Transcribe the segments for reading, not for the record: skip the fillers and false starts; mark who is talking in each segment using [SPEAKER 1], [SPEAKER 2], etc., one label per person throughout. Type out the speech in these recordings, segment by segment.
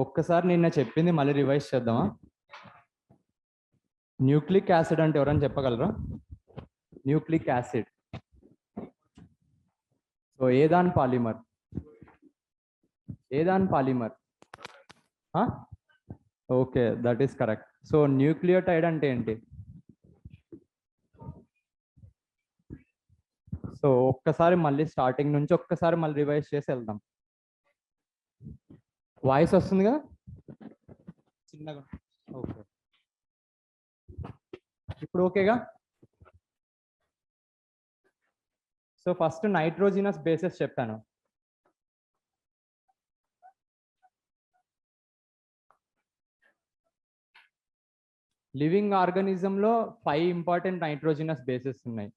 [SPEAKER 1] ఒక్కసారి నిన్న చెప్పింది మళ్ళీ రివైజ్ చేద్దామా? న్యూక్లిక్ యాసిడ్ అంటే ఎవరైనా చెప్పగలరా? న్యూక్లిక్ యాసిడ్ సో ఏదాన్ polymer. Okay, that is correct. So nucleotide అంటే ఏంటి? సో ఒక్కసారి మళ్ళీ స్టార్టింగ్ నుంచి ఒక్కసారి మళ్ళీ రివైజ్ చేసి వెళ్దాం. వాయిస్ వస్తుంది కదా చిన్నగా? ఓకే, ఇప్పుడు ఓకేగా? సో ఫస్ట్ నైట్రోజినస్ బేసెస్ చెప్పాను. లివింగ్ ఆర్గానిజంలో 5 ఇంపార్టెంట్ నైట్రోజినస్ బేసెస్ ఉన్నాయి.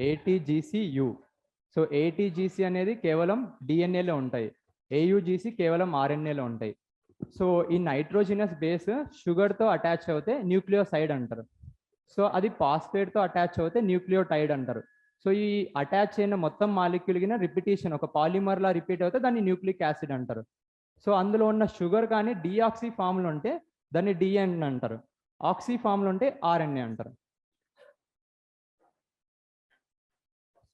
[SPEAKER 1] ATGCU. సో ATGC అనేది కేవలం డిఎన్ఏలో ఉంటాయి, AUGC కేవలం ఆర్ఎన్ఏలో ఉంటాయి. సో ఈ నైట్రోజినస్ బేస్ షుగర్తో అటాచ్ అవుతే న్యూక్లియోసైడ్ అంటారు. సో అది ఫాస్ఫేట్తో అటాచ్ అవుతే న్యూక్లియోటైడ్ అంటారు. సో ఈ అటాచ్ అయిన మొత్తం మాలిక్యూల్ కింద రిపిటేషన్ ఒక పాలిమర్లా రిపీట్ అవుతే దాన్ని న్యూక్లిక్ యాసిడ్ అంటారు. సో అందులో ఉన్న షుగర్ కానీ డిఆక్సీ ఫామ్లో ఉంటే దాన్ని డిఎన్ఏ అంటారు, ఆక్సీ ఫామ్లో ఉంటే ఆర్ఎన్ఏ అంటారు.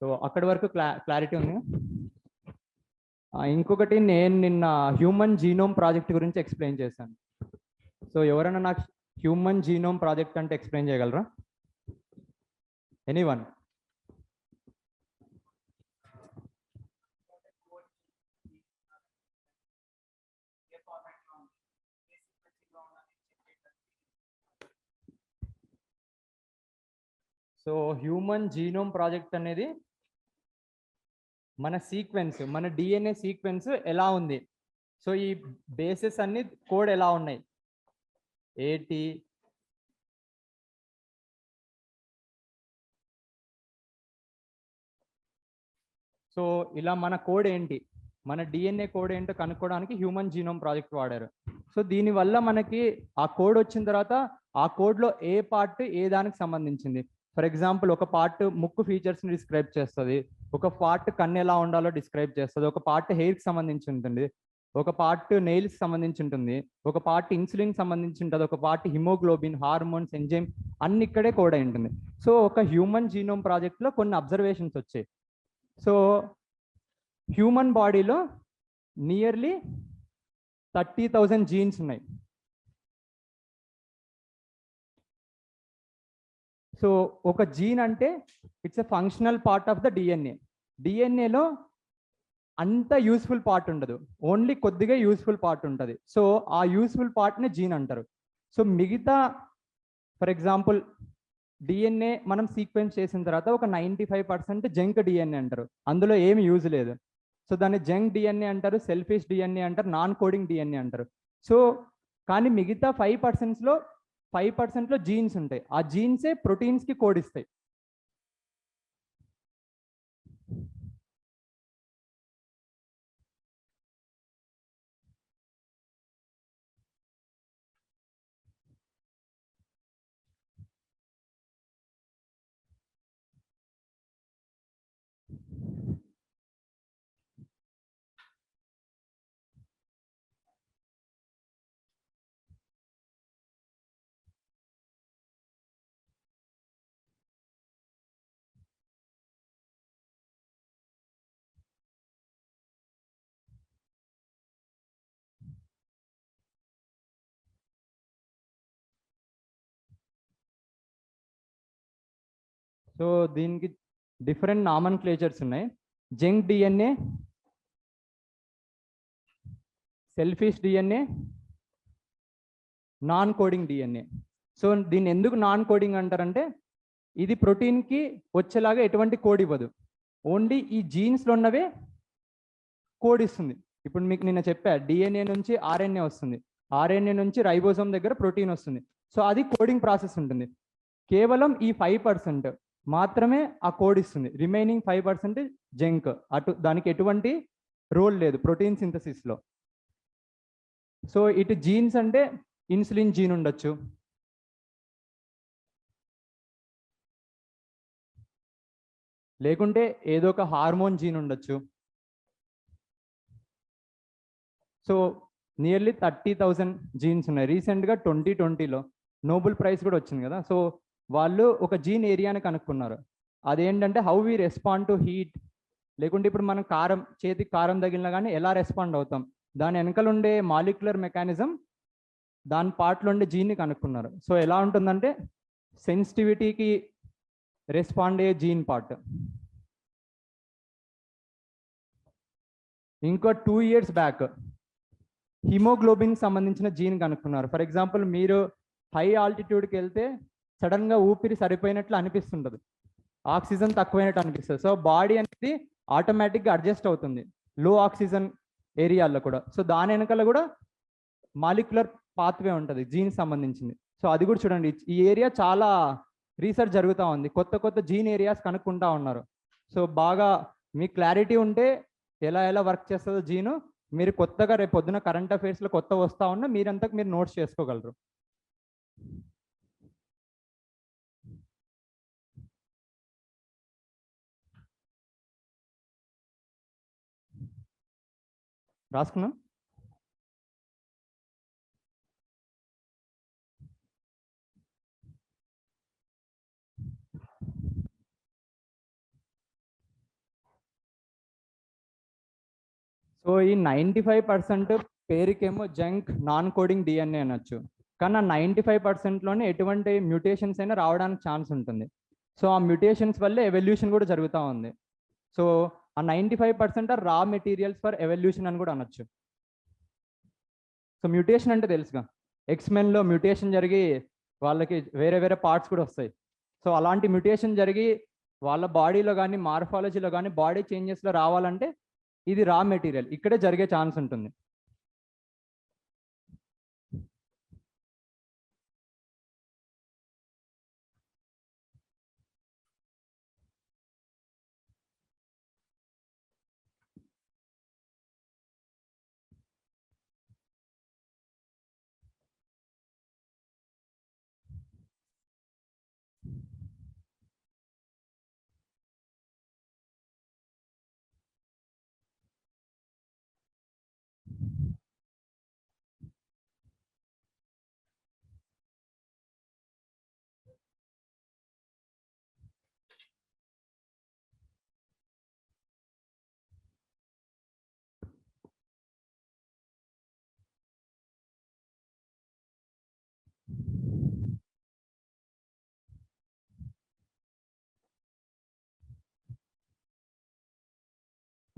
[SPEAKER 1] సో అక్కడి వరకు క్లారిటీ ఉంది. ఇంకొకటి, నేను నిన్న హ్యూమన్ జీనోమ్ ప్రాజెక్ట్ గురించి ఎక్స్ప్లెయిన్ చేశాను. సో ఎవరైనా నాకు హ్యూమన్ జీనోమ్ ప్రాజెక్ట్ అంటే ఎక్స్ప్లెయిన్ చేయగలరా? Anyone? So human genome project అనేది మన సీక్వెన్స్, మన డిఎన్ఏ సీక్వెన్స్ ఎలా ఉంది, సో ఈ బేసెస్ అన్ని కోడ్ ఎలా ఉన్నాయి, ఏటి సో ఇలా మన కోడ్ ఏంటి, మన డిఎన్ఏ కోడ్ ఏంటో కనుక్కోవడానికి హ్యూమన్ జీనోమ్ ప్రాజెక్ట్ వాడారు. సో దీనివల్ల మనకి ఆ కోడ్ వచ్చిన తర్వాత ఆ కోడ్లో ఏ పార్ట్ ఏ దానికి సంబంధించింది, ఫర్ ఎగ్జాంపుల్ ఒక పార్ట్ ముక్కు ఫీచర్స్ని డిస్క్రైబ్ చేస్తుంది, ఒక పార్ట్ కన్ను ఎలా ఉండాలో డిస్క్రైబ్ చేస్తుంది, ఒక పార్ట్ హెయిర్కి సంబంధించి ఉంటుంది, ఒక పార్ట్ నెయిల్స్ సంబంధించి ఉంటుంది, ఒక పార్ట్ ఇన్సులిన్ సంబంధించి ఉంటుంది, ఒక పార్ట్ హిమోగ్లోబిన్, హార్మోన్స్, ఎంజైమ్ అన్ని ఇక్కడే కోడ్ అయి ఉంటుంది. సో ఒక హ్యూమన్ జీనోమ్ ప్రాజెక్ట్లో కొన్ని అబ్జర్వేషన్స్ వచ్చాయి. సో హ్యూమన్ బాడీలో నియర్లీ 30,000 జీన్స్ ఉన్నాయి. సో ఒక జీన్ అంటే it's a functional part of the DNA. డిఎన్ఏలో అంత యూస్ఫుల్ పార్ట్ ఉండదు, ఓన్లీ కొద్దిగా యూస్ఫుల్ పార్ట్ ఉంటుంది. సో ఆ యూస్ఫుల్ పార్ట్ని జీన్ అంటారు. సో మిగతా ఫర్ ఎగ్జాంపుల్ డిఎన్ఏ మనం సీక్వెన్స్ చేసిన తర్వాత ఒక 95% జంక్ డిఎన్ఏ అంటారు, అందులో ఏమి యూజ్ లేదు. సో దాన్ని జంక్ డిఎన్ఏ అంటారు, సెల్ఫిష్ డిఎన్ఏ అంటారు, నాన్ కోడింగ్ డిఎన్ఏ అంటారు. సో కానీ మిగతా 5%లో జీన్స్ ఉంటాయి, ఆ జీన్సే ప్రోటీన్స్కి కోడ్ ఇస్తాయి. సో దీనికి డిఫరెంట్ నామన్ క్లేచర్స్ ఉన్నాయి. Junk DNA, selfish DNA, non coding DNA. So దీన్ని ఎందుకు నాన్ కోడింగ్ అంటారంటే ఇది ప్రోటీన్కి వచ్చేలాగా ఎటువంటి కోడ్ ఇవ్వదు, ఓన్లీ ఈ జీన్స్లో ఉన్నవే కోడ్ ఇస్తుంది. ఇప్పుడు మీకు నిన్న చెప్పా, డిఎన్ఏ నుంచి ఆర్ఎన్ఏ వస్తుంది, ఆర్ఎన్ఏ నుంచి రైబోజోమ్ దగ్గర ప్రోటీన్ వస్తుంది. సో అది కోడింగ్ ప్రాసెస్ ఉంటుంది. కేవలం ఈ 5% మాత్రమే ఆ కోడ్ ఇస్తుంది, రిమైనింగ్ 5% జంక్, దానికి ఎటువంటి రోల్ లేదు ప్రోటీన్ సింథసిస్లో. సో ఇటు జీన్స్ అంటే ఇన్సులిన్ జీన్ ఉండొచ్చు, లేకుంటే ఏదో ఒక హార్మోన్ జీన్ ఉండొచ్చు. సో నియర్లీ 30,000 జీన్స్ ఉన్నాయి. రీసెంట్గా 2020లో నోబెల్ ప్రైజ్ కూడా వచ్చింది కదా. సో వాళ్ళు ఒక జీన్ ఏరియాని కనుక్కున్నారు. అదేంటంటే how we respond to heat, లేకుంటే ఇప్పుడు మనం చేతికి కారం తగిలినా కానీ ఎలా రెస్పాండ్ అవుతాం, దాని వెనకాల ఉండే మాలిక్యులర్ మెకానిజం, దాని పార్ట్లో ఉండే జీన్ని కనుక్కున్నారు. సో ఎలా ఉంటుందంటే సెన్సిటివిటీకి రెస్పాండ్ అయ్యే జీన్ పార్ట్. ఇంకో 2 years బ్యాక్ హిమోగ్లోబిన్ సంబంధించిన జీన్ కనుక్కున్నారు. ఫర్ ఎగ్జాంపుల్ మీరు హై ఆల్టిట్యూడ్కి వెళ్తే సడన్గా ఊపిరి సరిపోయినట్లు అనిపిస్తుంటుంది, ఆక్సిజన్ తక్కువైనట్టు అనిపిస్తుంది. సో బాడీ అనేది ఆటోమేటిక్గా అడ్జస్ట్ అవుతుంది లో ఆక్సిజన్ ఏరియాల్లో కూడా. సో దాని వెనకాల కూడా మాలిక్యులర్ పాత్వే ఉంటుంది జీన్ సంబంధించింది. సో అది కూడా చూడండి, ఈ ఏరియా చాలా రీసెర్చ్ జరుగుతూ ఉంది, కొత్త కొత్త జీన్ ఏరియాస్ కనుక్కుంటా ఉన్నారు. సో బాగా మీకు క్లారిటీ ఉంటే ఎలా ఎలా వర్క్ చేస్తుందో జీను, మీరు కొత్తగా రేపు పొద్దున కరెంట్ అఫైర్స్లో కొత్త వస్తూ ఉన్నా మీరంతకు మీరు నోట్స్ చేసుకోగలరు. రాసుకున్నాం. సో ఈ 95% పేరుకేమో జంక్ నాన్ కోడింగ్ డిఎన్ఏ అనొచ్చు, కానీ ఆ 95%లోనే ఎటువంటి మ్యూటేషన్స్ అయినా రావడానికి ఛాన్స్ ఉంటుంది. సో ఆ మ్యూటేషన్స్ వల్లే ఎవల్యూషన్ కూడా జరుగుతూ ఉంది. సో ఆ 95% ఆర్ రా మెటీరియల్స్ ఫర్ ఎవల్యూషన్ అని కూడా అనొచ్చు. సో మ్యూటేషన్ అంటే తెలుసుగా, ఎక్స్మెన్లో మ్యూటేషన్ జరిగి వాళ్ళకి వేరే వేరే పార్ట్స్ కూడా వస్తాయి. సో అలాంటి మ్యూటేషన్ జరిగి వాళ్ళ బాడీలో కానీ మార్ఫాలజీలో కానీ బాడీ చేంజెస్లో రావాలంటే ఇది రా మెటీరియల్ ఇక్కడే జరిగే ఛాన్స్ ఉంటుంది.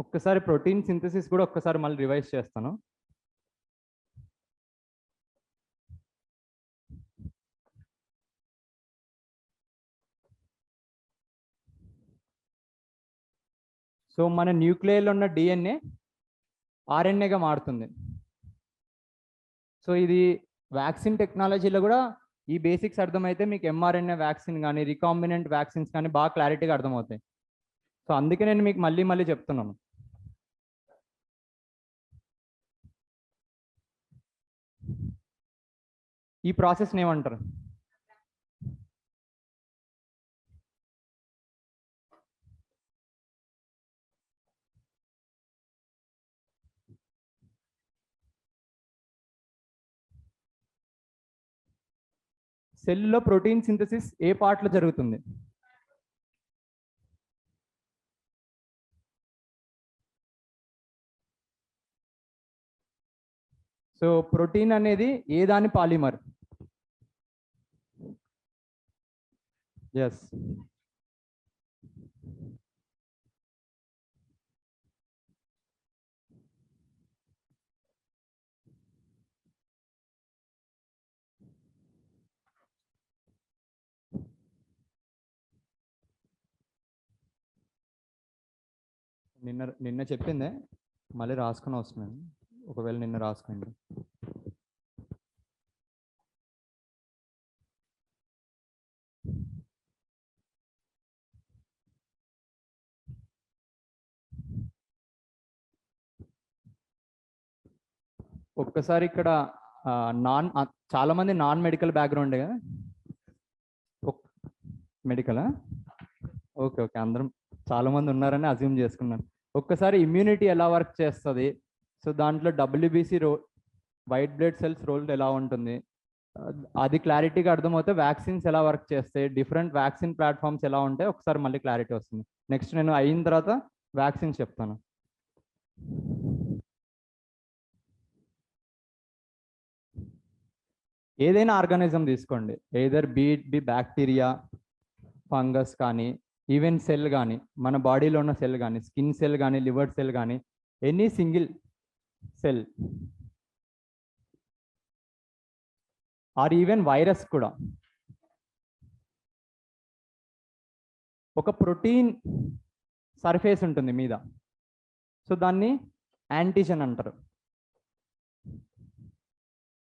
[SPEAKER 1] ఒక్కసారి ప్రోటీన్ సింథసిస్ కూడా ఒక్కసారి మళ్ళీ రివైజ్ చేస్తాను. సో మన న్యూక్లియర్లో ఉన్న డిఎన్ఏ ఆర్ఎన్ఏగా మారుతుంది. సో ఇది వ్యాక్సిన్ టెక్నాలజీలో కూడా ఈ బేసిక్స్ అర్థమైతే మీకు ఎంఆర్ఎన్ఏ వ్యాక్సిన్ కానీ రికాంబినెంట్ వ్యాక్సిన్స్ కానీ బాగా క్లారిటీగా అర్థమవుతాయి. సో అందుకే నేను మీకు మళ్ళీ మళ్ళీ చెప్తున్నాను. ఈ ప్రాసెస్ని ఏమంటారు? సెల్లో ప్రోటీన్ సింథసిస్ ఏ పార్ట్లో జరుగుతుంది? సో ప్రోటీన్ అనేది ఏ దాని పాలిమర్? ఎస్, నిన్న చెప్పిందే మళ్ళీ రాసుకుని వస్తున్నాను, ఒకవేళ నిన్న రాసుకోండి. ఒక్కసారి ఇక్కడ చాలా మంది నాన్ మెడికల్ బ్యాక్గ్రౌండే కదా? మెడికలా? ఓకే ఓకే, అందరం చాలా మంది ఉన్నారని అజ్యూమ్ చేసుకున్నాను. ఒక్కసారి ఇమ్యూనిటీ ఎలా వర్క్ చేస్తుంది, సో దాంట్లో WBC white blood cells role ఎలా ఉంటుంది, అది క్లారిటీగా అర్థమవుతే వ్యాక్సిన్స్ ఎలా వర్క్ చేస్తాయి, డిఫరెంట్ వ్యాక్సిన్ ప్లాట్ఫామ్స్ ఎలా ఉంటాయి, ఒకసారి మళ్ళీ క్లారిటీ వస్తుంది. నెక్స్ట్ నేను అయిన తర్వాత వ్యాక్సిన్స్ చెప్తాను. ఏదైనా ఆర్గానిజం తీసుకోండి, ఎయిదర్ బి బ్యాక్టీరియా, ఫంగస్ కానీ, ఈవెన్ సెల్ కానీ, మన బాడీలో ఉన్న సెల్ కానీ, స్కిన్ సెల్ కానీ, లివర్ సెల్ కానీ, any single cell, or even virus కూడా, ఒక ప్రోటీన్ సర్ఫేస్ ఉంటుంది మీద. సో దాన్ని యాంటీజెన్ అంటారు.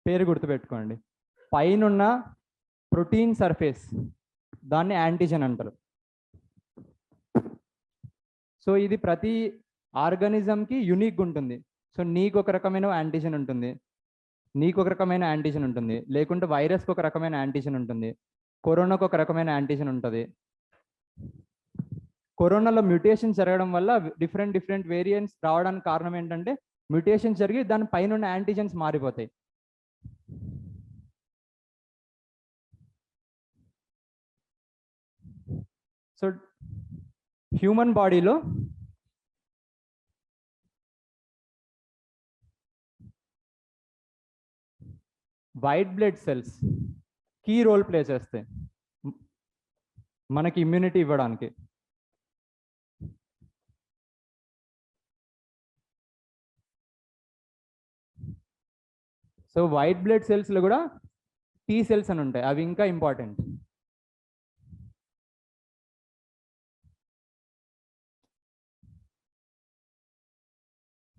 [SPEAKER 1] పేరు గుర్తుపెట్టుకోండి, పైనున్న ప్రోటీన్ సర్ఫేస్ దాన్ని యాంటీజెన్ అంటారు. సో ఇది ప్రతి ఆర్గానిజంకి యూనిక్ ఉంటుంది. సో నీకు ఒక రకమైన యాంటీజెన్ ఉంటుంది, నీకు ఒక రకమైన యాంటీజెన్ ఉంటుంది, లేకుంటే వైరస్కి ఒక రకమైన యాంటీజెన్ ఉంటుంది, కరోనాకు ఒక రకమైన యాంటీజెన్ ఉంటుంది. కరోనాలో మ్యూటేషన్ జరగడం వల్ల డిఫరెంట్ వేరియంట్స్ రావడానికి కారణం ఏంటంటే మ్యూటేషన్ జరిగి దాని పైన ఉన్న యాంటీజెన్స్ మారిపోతాయి. సో హ్యూమన్ బాడీలో white blood cells key role play చేస్తాయి మనకి ఇమ్యూనిటీ ఇవ్వడానికి. సో వైట్ బ్లడ్ సెల్స్లో కూడా టీ సెల్స్ అని ఉంటాయి, అవి ఇంకా ఇంపార్టెంట్.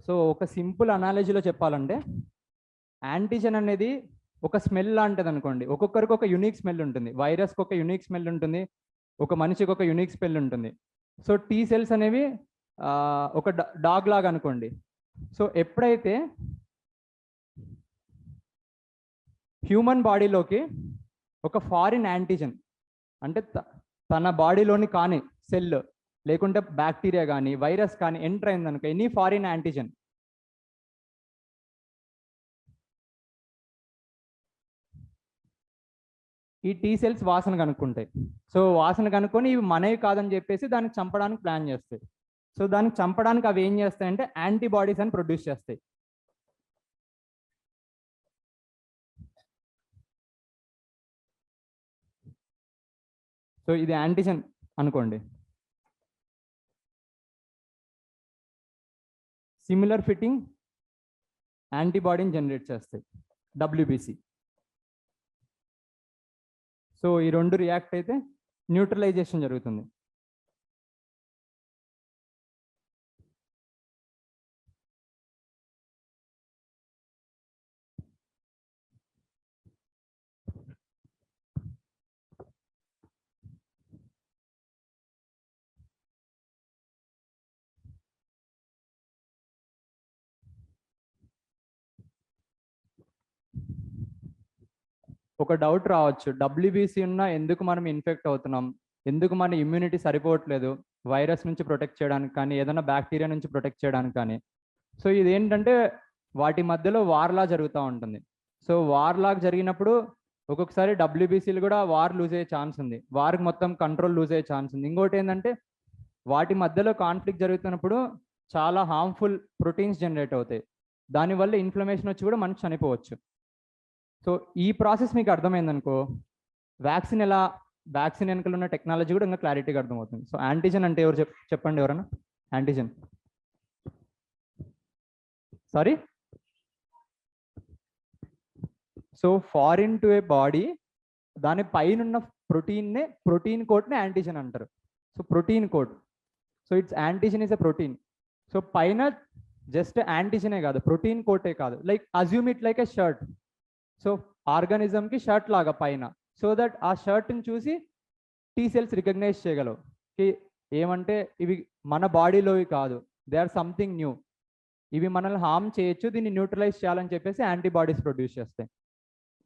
[SPEAKER 1] సో ఒక సింపుల్ అనాలజీలో చెప్పాలంటే యాంటీజెన్ అనేది ఒక స్మెల్ లాంటిది అనుకోండి. ఒక్కొక్కరికి ఒక యునిక్ స్మెల్ ఉంటుంది, వైరస్కి ఒక యునిక్ స్మెల్ ఉంటుంది, ఒక మనిషికి ఒక యునిక్ స్మెల్ ఉంటుంది. సో టీ సెల్స్ అనేవి ఒక డాగ్ లాగా అనుకోండి. సో ఎప్పుడైతే హ్యూమన్ బాడీలోకి ఒక ఫారిన్ యాంటీజెన్, అంటే తన బాడీలోని కానీ సెల్ లేకుంటే బ్యాక్టీరియా కానీ వైరస్ కానీ ఎంటర్ అయిందనుకో, ఎనీ ఫారిన్ యాంటీజెన్, ఈ టీ సెల్స్ వాసన కనుక్కుంటాయి. సో వాసన కనుక్కొని ఇవి మనవి కాదని చెప్పేసి దానికి చంపడానికి ప్లాన్ చేస్తాయి. సో దానికి చంపడానికి అవి ఏం చేస్తాయంటే యాంటీబాడీస్ అని ప్రొడ్యూస్ చేస్తాయి. సో ఇది యాంటీజెన్ అనుకోండి. సిమిలర్ ఫిట్టింగ్ యాంటీబాడీని జనరేట్ చేస్తాయి, డబ్ల్యూబీసీ. సో ఈ రెండు రియాక్ట్ అయితే న్యూట్రలైజేషన్ జరుగుతుంది. ఒక డౌట్ రావచ్చు, డబ్ల్యూబీసీ ఉన్నా ఎందుకు మనం ఇన్ఫెక్ట్ అవుతున్నాం, ఎందుకు మన ఇమ్యూనిటీ సరిపోవట్లేదు వైరస్ నుంచి ప్రొటెక్ట్ చేయడానికి కానీ ఏదైనా బ్యాక్టీరియా నుంచి ప్రొటెక్ట్ చేయడానికి కానీ. సో ఇదేంటంటే వాటి మధ్యలో వార్లా జరుగుతూ ఉంటుంది. సో వార్లాగా జరిగినప్పుడు ఒక్కొక్కసారి డబ్ల్యూబీసీలు కూడా వార్ లూజ్ అయ్యే ఛాన్స్ ఉంది, వార్కి మొత్తం కంట్రోల్ లూజ్ అయ్యే ఛాన్స్ ఉంది. ఇంకోటి ఏంటంటే వాటి మధ్యలో కాన్ఫ్లిక్ట్ జరుగుతున్నప్పుడు చాలా హార్మ్ఫుల్ ప్రోటీన్స్ జనరేట్ అవుతాయి, దానివల్ల ఇన్ఫ్లమేషన్ వచ్చి కూడా మనకు చనిపోవచ్చు. సో ఈ ప్రాసెస్ మీకు అర్థమైందనుకో, వ్యాక్సిన్ వెనకాల ఉన్న టెక్నాలజీ కూడా ఇంకా క్లారిటీగా అర్థమవుతుంది. సో యాంటీజెన్ అంటే ఎవరు చెప్పండి ఎవరన్నా. Antigen, sorry, so foreign to a body, దాని పైన ఉన్న ప్రోటీన్ కోడ్ని యాంటీజెన్ అంటారు. So protein coat, so it's antigen is a protein. So పైన జస్ట్ యాంటీజెనే కాదు, ప్రోటీన్ కోటే కాదు, like assume it like a shirt. So ఆర్గానిజంకి షర్ట్ లాగా పైన, సో దట్ ఆ షర్ట్ని చూసి టీ సెల్స్ రికగ్నైజ్ చేయగలవు ఏమంటే ఇవి మన బాడీలోవి కాదు, దే ఆర్ సంథింగ్ న్యూ, ఇవి మనల్ని హార్మ్ చేయొచ్చు, దీన్ని న్యూట్రలైజ్ చేయాలని చెప్పేసి యాంటీబాడీస్ ప్రొడ్యూస్ చేస్తాయి.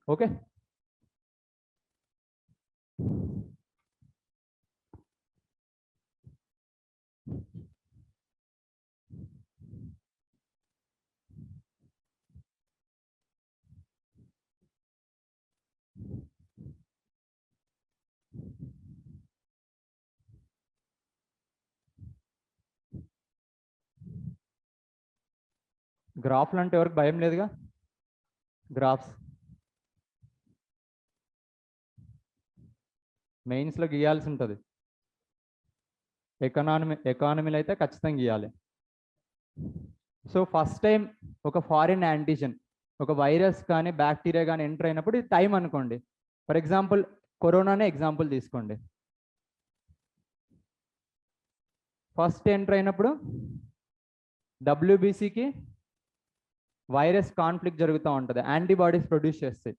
[SPEAKER 1] ఓకే. గ్రాఫ్లు అంటే ఎవరికి భయం లేదుగా, గ్రాఫ్స్ మెయిన్స్లో గీయాల్సి ఉంటుంది, ఎకానమీలో అయితే ఖచ్చితంగా గీయాలి. సో ఫస్ట్ టైం ఒక ఫారిన్ యాంటీజెన్, ఒక వైరస్ కానీ బ్యాక్టీరియా కానీ ఎంటర్ అయినప్పుడు ఇది టైం అనుకోండి. ఫర్ ఎగ్జాంపుల్ కరోనానే ఎగ్జాంపుల్ తీసుకోండి. ఫస్ట్ ఎంటర్ అయినప్పుడు డబ్ల్యూబీసీకి వైరస్ కాన్ఫ్లిక్ట్ జరుగుతూ ఉంటుంది, యాంటీబాడీస్ ప్రొడ్యూస్ చేస్తాయి.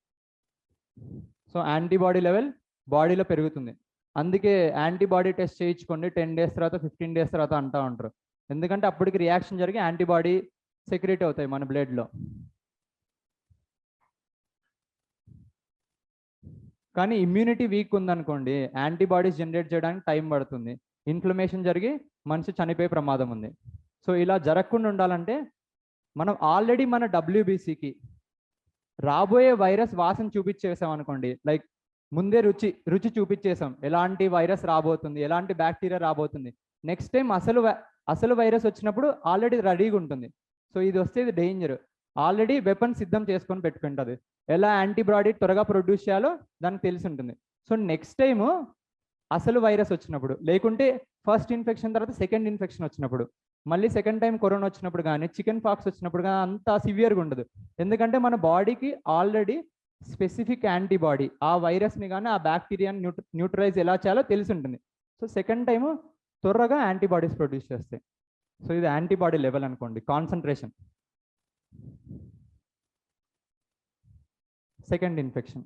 [SPEAKER 1] సో యాంటీబాడీ లెవెల్ బాడీలో పెరుగుతుంది. అందుకే యాంటీబాడీ టెస్ట్ చేయించుకోండి 10 days తర్వాత 15 days తర్వాత అంటూ ఉంటారు. ఎందుకంటే అప్పటికి రియాక్షన్ జరిగి యాంటీబాడీ సెక్రెట్ అవుతాయి మన బ్లడ్లో. కానీ ఇమ్యూనిటీ వీక్ ఉందనుకోండి, యాంటీబాడీస్ జనరేట్ చేయడానికి టైం పడుతుంది, ఇన్ఫ్లమేషన్ జరిగి మనిషి చనిపోయే ప్రమాదం ఉంది. సో ఇలా జరగకుండా ఉండాలంటే మనం ఆల్రెడీ మన డబ్ల్యూబీసీకి రాబోయే వైరస్ వాసన చూపించేసాం అనుకోండి, లైక్ ముందే రుచి చూపించేసాం ఎలాంటి వైరస్ రాబోతుంది, ఎలాంటి బ్యాక్టీరియా రాబోతుంది. నెక్స్ట్ టైం అసలు వైరస్ వచ్చినప్పుడు ఆల్రెడీ రెడీగా ఉంటుంది. సో ఇది వస్తే ఇది డేంజర్, ఆల్రెడీ వెపన్ సిద్ధం చేసుకొని పెట్టుకుంటుంది, ఎలా యాంటీబాడీ త్వరగా ప్రొడ్యూస్ చేయాలో దానికి తెలిసి ఉంటుంది. సో నెక్స్ట్ టైము అసలు వైరస్ వచ్చినప్పుడు, లేకుంటే ఫస్ట్ ఇన్ఫెక్షన్ తర్వాత సెకండ్ ఇన్ఫెక్షన్ వచ్చినప్పుడు, మళ్ళీ సెకండ్ టైం కరోనా వచ్చినప్పుడు కానీ చికెన్ పాక్స్ వచ్చినప్పుడు కానీ అంత సివియర్గా ఉండదు. ఎందుకంటే మన బాడీకి ఆల్రెడీ స్పెసిఫిక్ యాంటీబాడీ ఆ వైరస్ని కానీ ఆ బ్యాక్టీరియాని న్యూట్రలైజ్ ఎలా చేయాలో తెలిసి ఉంటుంది. సో సెకండ్ టైము త్వరగా యాంటీబాడీస్ ప్రొడ్యూస్ చేస్తాయి. సో ఇది యాంటీబాడీ లెవెల్ అనుకోండి, concentration. Second infection,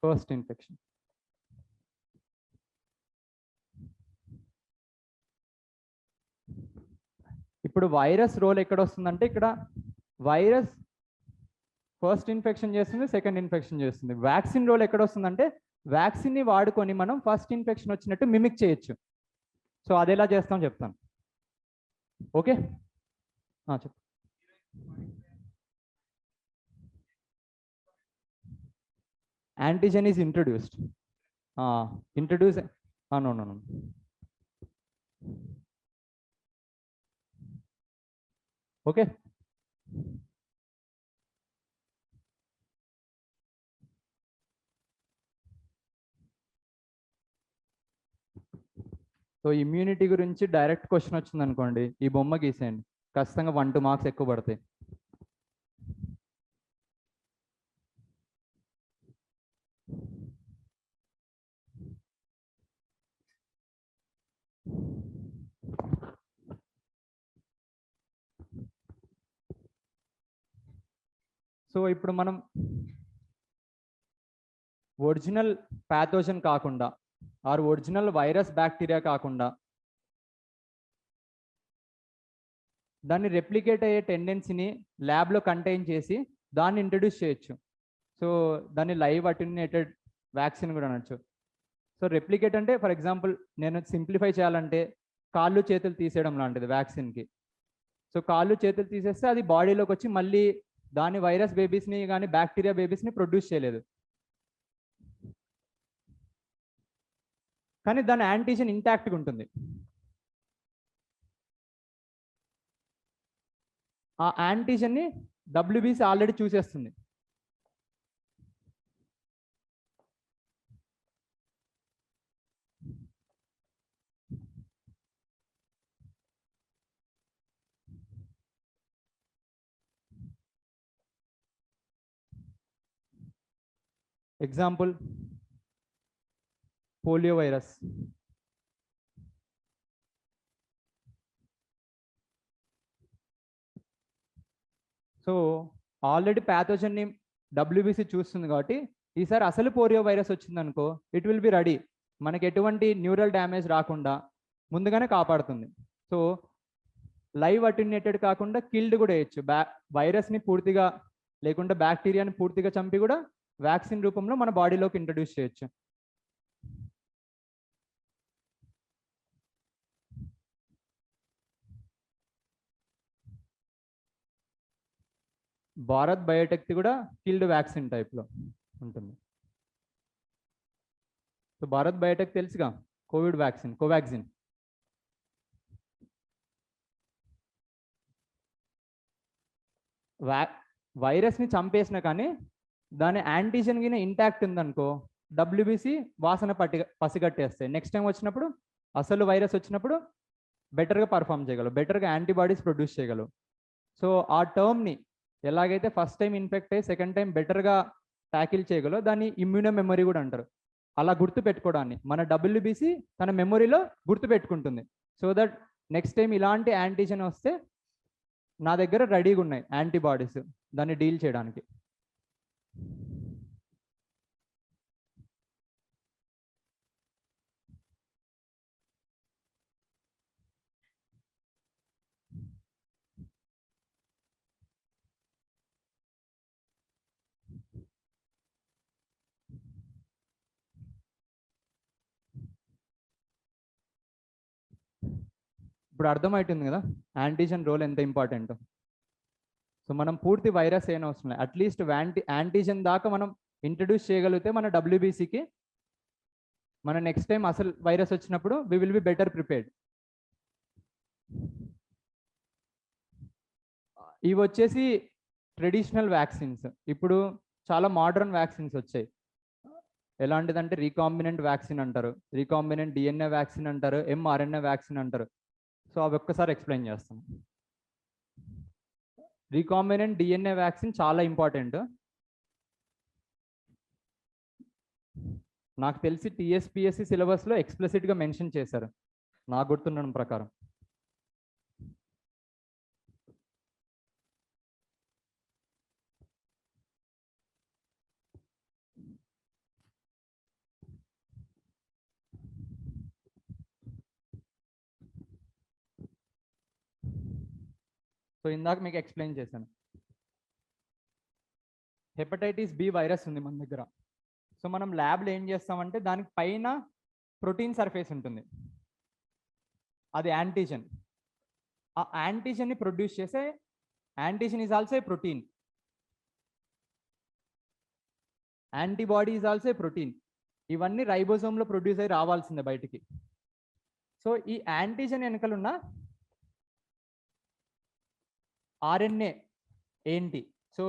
[SPEAKER 1] first infection. ఇప్పుడు వైరస్ రోల్ ఎక్కడ వస్తుందంటే, ఇక్కడ వైరస్ ఫస్ట్ ఇన్ఫెక్షన్ చేస్తుంది, సెకండ్ ఇన్ఫెక్షన్ చేస్తుంది. వ్యాక్సిన్ రోల్ ఎక్కడ వస్తుందంటే, వ్యాక్సిన్ని వాడుకొని మనం ఫస్ట్ ఇన్ఫెక్షన్ వచ్చినట్టు మిమిక్ చేయొచ్చు. సో అది ఎలా చేస్తాం చెప్తాను. ఓకే చెప్పు. Antigen is introduced. Introduce. No. Okay. So immunity గురించి డైరెక్ట్ క్వశ్చన్ వచ్చింది అనుకోండి, ఈ బొమ్మ గీసేయండి, ఖచ్చితంగా 1-2 మార్క్స్ ఎక్కువ పడతాయి. సో ఇప్పుడు మనం ఒరిజినల్ ప్యాథోజన్ కాకుండా ఆర్ ఒరిజినల్ వైరస్ బ్యాక్టీరియా కాకుండా దాన్ని రెప్లికేట్ అయ్యే టెండెన్సీని ల్యాబ్లో కంటైన్ చేసి దాన్ని ఇంట్రడ్యూస్ చేయొచ్చు. సో దాన్ని లైవ్ అటెన్యూయేటెడ్ వ్యాక్సిన్ కూడా అనొచ్చు. సో రెప్లికేట్ అంటే ఫర్ ఎగ్జాంపుల్ నేను సింప్లిఫై చేయాలంటే కాళ్ళు చేతులు తీసేయడం లాంటిది వ్యాక్సిన్కి. సో కాళ్ళు చేతులు తీసేస్తే అది బాడీలోకి వచ్చి మళ్ళీ దాని వైరస్ బేబీస్ని కానీ బ్యాక్టీరియా బేబీస్ని ప్రొడ్యూస్ చేయలేదు, కానీ దాని యాంటీజెన్ ఇంటాక్ట్గా ఉంటుంది. ఆ యాంటీజెన్ని డబ్ల్యూబీసీ ఆల్రెడీ చూసేస్తుంది. Example polio virus. So already ప్యాథోజన్ని డబ్ల్యూబీసీ చూస్తుంది కాబట్టి ఈసారి అసలు పోలియో వైరస్ వచ్చిందనుకో ఇట్ విల్ బి రెడీ, మనకి ఎటువంటి న్యూరల్ డ్యామేజ్ రాకుండా ముందుగానే కాపాడుతుంది. సో లైవ్ అటెన్యూయేటెడ్ కాకుండా కిల్డ్ కూడా వేయచ్చు, వైరస్ని పూర్తిగా లేకుంటే బ్యాక్టీరియాని పూర్తిగా చంపి కూడా వ్యాక్సిన్ రూపంలో మన బాడీలోకి ఇంట్రడ్యూస్ చేయొచ్చు. భారత్ బయోటెక్ కూడా కిల్డ్ వ్యాక్సిన్ టైప్లో ఉంటుంది. సో భారత్ బయోటెక్ తెలుసుగా, కోవిడ్ వ్యాక్సిన్, కోవాక్సిన్. వైరస్ని చంపేసిన కానీ దాని యాంటీజెన్ గిన ఇంటాక్ట్ ఉందనుకో, డబ్ల్యూబీసీ వాసన పసిగట్టేస్తాయి. నెక్స్ట్ టైం వచ్చినప్పుడు, అసలు వైరస్ వచ్చినప్పుడు బెటర్గా పర్ఫామ్ చేయగలవు, బెటర్గా యాంటీబాడీస్ ప్రొడ్యూస్ చేయగలవు. సో ఆ టర్మ్ని ఎలాగైతే ఫస్ట్ టైం ఇన్ఫెక్ట్ అయ్యి సెకండ్ టైం బెటర్గా ట్యాకిల్ చేయగలవు, దాన్ని ఇమ్యూనో మెమరీ కూడా అంటారు. అలా గుర్తు పెట్టుకోవడాన్ని మన డబ్ల్యూబీసీ తన మెమొరీలో గుర్తు పెట్టుకుంటుంది. సో దట్ నెక్స్ట్ టైం ఇలాంటి యాంటీజెన్ వస్తే నా దగ్గర రెడీగా ఉన్నాయి యాంటీబాడీస్ దాన్ని డీల్ చేయడానికి. ఇప్పుడు అర్థమవుతుంది కదా యాంటీజెన్ రోల్ ఎంత ఇంపార్టెంట్. సో మనం పూర్తి వైరస్ ఏం అవసరం లేదు, అట్లీస్ట్ యాంటీజెన్ దాకా మనం ఇంట్రడ్యూస్ చేయగలిగితే మన డబ్ల్యూబీసీకి మన నెక్స్ట్ టైం అసలు వైరస్ వచ్చినప్పుడు we will be better prepared. ఇవి వచ్చేసి ట్రెడిషనల్ వ్యాక్సిన్స్. ఇప్పుడు చాలా మోడర్న్ వ్యాక్సిన్స్ వచ్చాయి. ఎలాంటిదంటే రీకాంబినెంట్ వ్యాక్సిన్ అంటారు, రీకాంబినెంట్ డిఎన్ఏ వ్యాక్సిన్ అంటారు, ఎంఆర్ఎన్ఏ వ్యాక్సిన్ అంటారు. సో అవి ఒక్కసారి ఎక్స్ప్లెయిన్ చేస్తాను. రీకాంబినెంట్ డిఎన్ఏ వ్యాక్సిన్ చాలా ఇంపార్టెంట్. నాకు తెలిసి టీఎస్పిఎస్సి సిలబస్లో ఎక్స్ప్లిసిట్గా మెన్షన్ చేశారు నాకు గుర్తుండడం ప్రకారం. సో ఇందాక మీకు ఎక్స్ప్లెయిన్ చేశాను, హెపటైటిస్ బి వైరస్ ఉంది మన దగ్గర. సో మనం ల్యాబ్లో ఏం చేస్తామంటే దానికి పైన ప్రోటీన్ సర్ఫేస్ ఉంటుంది, అది యాంటీజెన్. ఆ యాంటీజెన్ని ప్రొడ్యూస్ చేసే antigen is also a protein, antibody is also a protein. ఇవన్నీ రైబోజోమ్లో ప్రొడ్యూస్ అయ్యి రావాల్సిందే బయటికి. సో ఈ యాంటీజెన్ వెనకలున్న ఆర్ఎన్ఏ ఏంటి, సో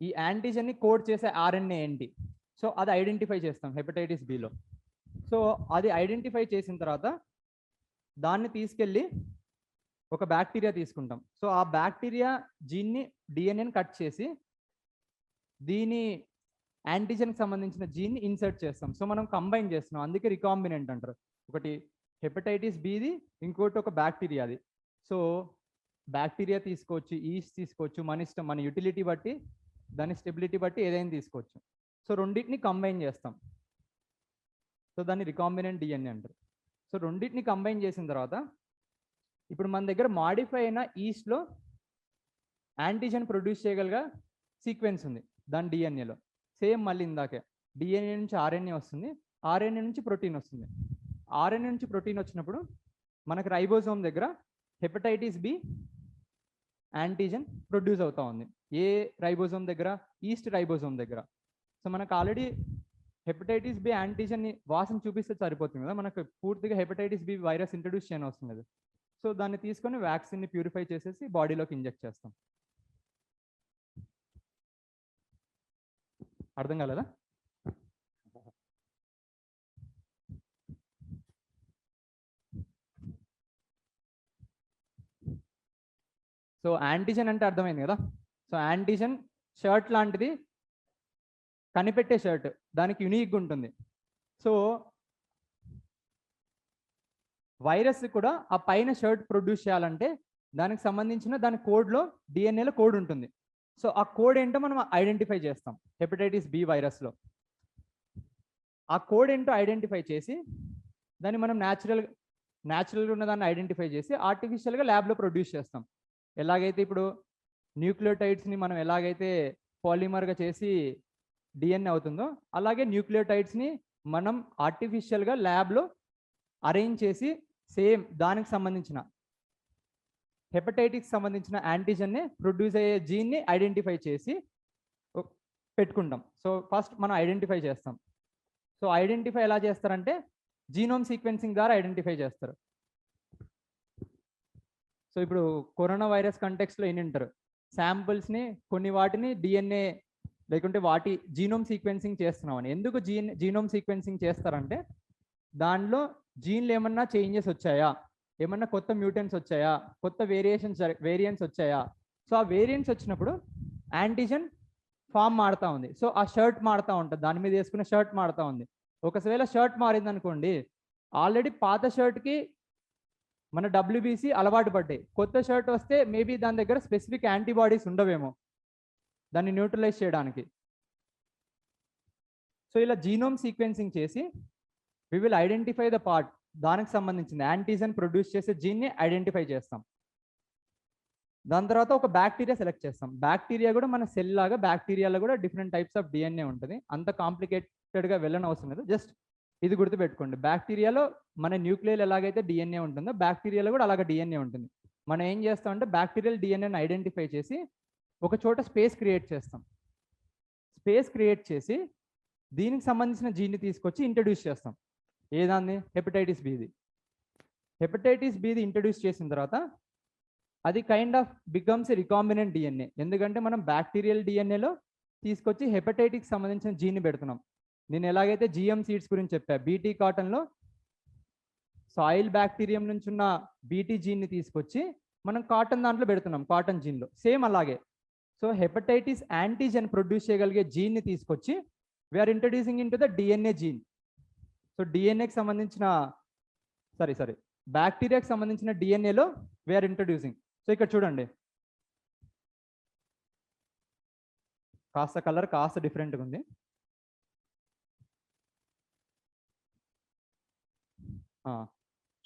[SPEAKER 1] ఈ యాంటీజెన్ని కోడ్ చేసే ఆర్ఎన్ఏ ఏంటి, సో అది ఐడెంటిఫై చేస్తాం హెపటైటిస్ బిలో. సో అది ఐడెంటిఫై చేసిన తర్వాత దాన్ని తీసుకెళ్ళి ఒక బ్యాక్టీరియా తీసుకుంటాం. సో ఆ బ్యాక్టీరియా జీన్ని డిఎన్ఏని కట్ చేసి దీని యాంటీజెన్కి సంబంధించిన జీన్ని ఇన్సర్ట్ చేస్తాం. సో మనం కంబైన్ చేస్తున్నాం, అందుకే రికాంబినెంట్ అంటారు. ఒకటి హెపటైటిస్ బిది, ఇంకోటి ఒక బ్యాక్టీరియాది. సో బ్యాక్టీరియా తీసుకోవచ్చు, ఈస్ట్ తీసుకోవచ్చు, మన ఇష్టం, మన యూటిలిటీ బట్టి దాని స్టెబిలిటీ బట్టి ఏదైనా తీసుకోవచ్చు. సో రెండింటిని కంబైన్ చేస్తాం, సో దాన్ని రికాంబినెంట్ డిఎన్ఏ అంటారు. సో రెండింటిని కంబైన్ చేసిన తర్వాత ఇప్పుడు మన దగ్గర మాడిఫై అయిన ఈస్ట్లో యాంటీజెన్ ప్రొడ్యూస్ చేయగలిగే సీక్వెన్స్ ఉంది దాని డిఎన్ఏలో. సేమ్ మళ్ళీ ఇందాకే డిఎన్ఏ నుంచి ఆర్ఎన్ఏ వస్తుంది, ఆర్ఎన్ఏ నుంచి ప్రోటీన్ వస్తుంది. ఆర్ఎన్ఏ నుంచి ప్రోటీన్ వచ్చినప్పుడు మనకు రైబోజోమ్ దగ్గర హెపటైటిస్ బి యాంటీజెన్ ప్రొడ్యూస్ అవుతా ఉంది. ఏ రైబోజోమ్ దగ్గర? ఈస్ట్ రైబోజోమ్ దగ్గర. సో మనకు ఆల్రెడీ హెపటైటిస్ బి యాంటీజెన్ని వాసన చూపిస్తే సరిపోతుంది కదా, మనకు పూర్తిగా హెపటైటిస్ బి వైరస్ ఇంట్రడ్యూస్ చేయని అవసరం లేదు. సో దాన్ని తీసుకొని వ్యాక్సిన్ని ప్యూరిఫై చేసేసి బాడీలోకి ఇంజెక్ట్ చేస్తాం. అర్థం కాలేదా? సో యాంటీజెన్ అంటే అర్థమైంది కదా. సో యాంటీజెన్ షర్ట్ లాంటిది, కనిపెట్టే షర్ట్, దానికి యునిక్గా ఉంటుంది. సో వైరస్ కూడా ఆ పైన షర్ట్ ప్రొడ్యూస్ చేయాలంటే దానికి సంబంధించిన దాని కోడ్లో డిఎన్ఏలో కోడ్ ఉంటుంది. సో ఆ కోడ్ ఏంటో మనం ఐడెంటిఫై చేస్తాం హెపటైటిస్ బి వైరస్లో. ఆ కోడ్ ఏంటో ఐడెంటిఫై చేసి దాన్ని మనం న్యాచురల్గా ఉన్న దాన్ని ఐడెంటిఫై చేసి ఆర్టిఫిషియల్గా ల్యాబ్లో ప్రొడ్యూస్ చేస్తాం. ఎలాగైతే ఇప్పుడు న్యూక్లియోటైడ్స్ని మనం ఎలాగైతే పాలిమర్గా చేసి డిఎన్ఏ అవుతుందో, అలాగే న్యూక్లియోటైడ్స్ని మనం ఆర్టిఫిషియల్గా ల్యాబ్లో అరేంజ్ చేసి సేమ్ దానికి సంబంధించిన హెపటైటిస్ సంబంధించిన యాంటీజెన్ని ప్రొడ్యూస్ అయ్యే జీన్ని ఐడెంటిఫై చేసి పెట్టుకుంటాం. సో ఫస్ట్ మనం ఐడెంటిఫై చేస్తాం. సో ఐడెంటిఫై ఎలా చేస్తారంటే జీనోమ్ సీక్వెన్సింగ్ ద్వారా ఐడెంటిఫై చేస్తారు. సో ఇప్పుడు కరోనా వైరస్ కంటెక్స్లో ఏం అంటారు, శాంపుల్స్ని కొన్ని వాటిని డిఎన్ఏ లేకుంటే వాటి జీనోమ్ సీక్వెన్సింగ్ చేస్తున్నామని. ఎందుకు జీనోమ్ సీక్వెన్సింగ్ చేస్తారంటే దానిలో జీన్లు ఏమన్నా చేంజెస్ వచ్చాయా, ఏమన్నా కొత్త మ్యూటెంట్స్ వచ్చాయా, కొత్త వేరియంట్స్ వచ్చాయా. సో ఆ వేరియంట్స్ వచ్చినప్పుడు యాంటీజెన్ ఫామ్ మారుతూ ఉంది. సో ఆ షర్ట్ మారుతూ ఉంటుంది, దాని మీద వేసుకునే షర్ట్ మారుతూ ఉంది. ఒకవేళ షర్ట్ మారింది అనుకోండి, ఆల్రెడీ పాత షర్ట్కి మన డబ్ల్యూబీసీ అలవాటు పడ్డాయి. కొత్త షర్ట్ వస్తే మేబీ దాని దగ్గర స్పెసిఫిక్ యాంటీబాడీస్ ఉండవేమో దాన్ని న్యూట్రలైజ్ చేయడానికి. సో ఇలా జీనోమ్ సీక్వెన్సింగ్ చేసి we will identify the part, దానికి సంబంధించింది యాంటీజెన్ ప్రొడ్యూస్ చేసే జీన్ని ఐడెంటిఫై చేస్తాం. దాని తర్వాత ఒక బ్యాక్టీరియా సెలెక్ట్ చేస్తాం. బ్యాక్టీరియా కూడా మన సెల్ లాగా బ్యాక్టీరియాలో కూడా డిఫరెంట్ టైప్స్ ఆఫ్ డిఎన్ఏ ఉంటుంది. అంత కాంప్లికేటెడ్గా వెళ్ళని అవసరం లేదు, జస్ట్ ఇది గుర్తుపెట్టుకోండి. బ్యాక్టీరియాలో మన న్యూక్లియల్ ఎలాగైతే డిఎన్ఏ ఉంటుందో బ్యాక్టీరియాలో కూడా అలాగే డిఎన్ఏ ఉంటుంది. మనం ఏం చేస్తామంటే బ్యాక్టీరియల్ డిఎన్ఏని ఐడెంటిఫై చేసి ఒక చోట స్పేస్ క్రియేట్ చేస్తాం. స్పేస్ క్రియేట్ చేసి దీనికి సంబంధించిన జీన్ని తీసుకొచ్చి ఇంట్రడ్యూస్ చేస్తాం. ఏదాన్ని? హెపటైటిస్ బిది. హెపటైటిస్ బిది ఇంట్రడ్యూస్ చేసిన తర్వాత అది kind of becomes recombinant DNA. ఎందుకంటే మనం బ్యాక్టీరియల్ డిఎన్ఏలో తీసుకొచ్చి హెపటైటిక్స్ సంబంధించిన జీన్ని పెడుతున్నాం. నేను ఎలాగైతే జిఎం సీడ్స్ గురించి చెప్పా, బీటీ కాటన్లో సాయిల్ బ్యాక్టీరియం నుంచి ఉన్న బీటీ జీన్ని తీసుకొచ్చి మనం కాటన్ దాంట్లో పెడుతున్నాం, కాటన్ జీన్లో. సేమ్ అలాగే సో హెపటైటిస్ యాంటీజెన్ ప్రొడ్యూస్ చేయగలిగే జీన్ని తీసుకొచ్చి we're introducing into the DNA gene. So డిఎన్ఏకి సంబంధించిన బ్యాక్టీరియాకి సంబంధించిన డిఎన్ఏలో వీఆర్ ఇంట్రడ్యూసింగ్. సో ఇక్కడ చూడండి, కాస్త కలర్ కాస్త డిఫరెంట్గా ఉంది.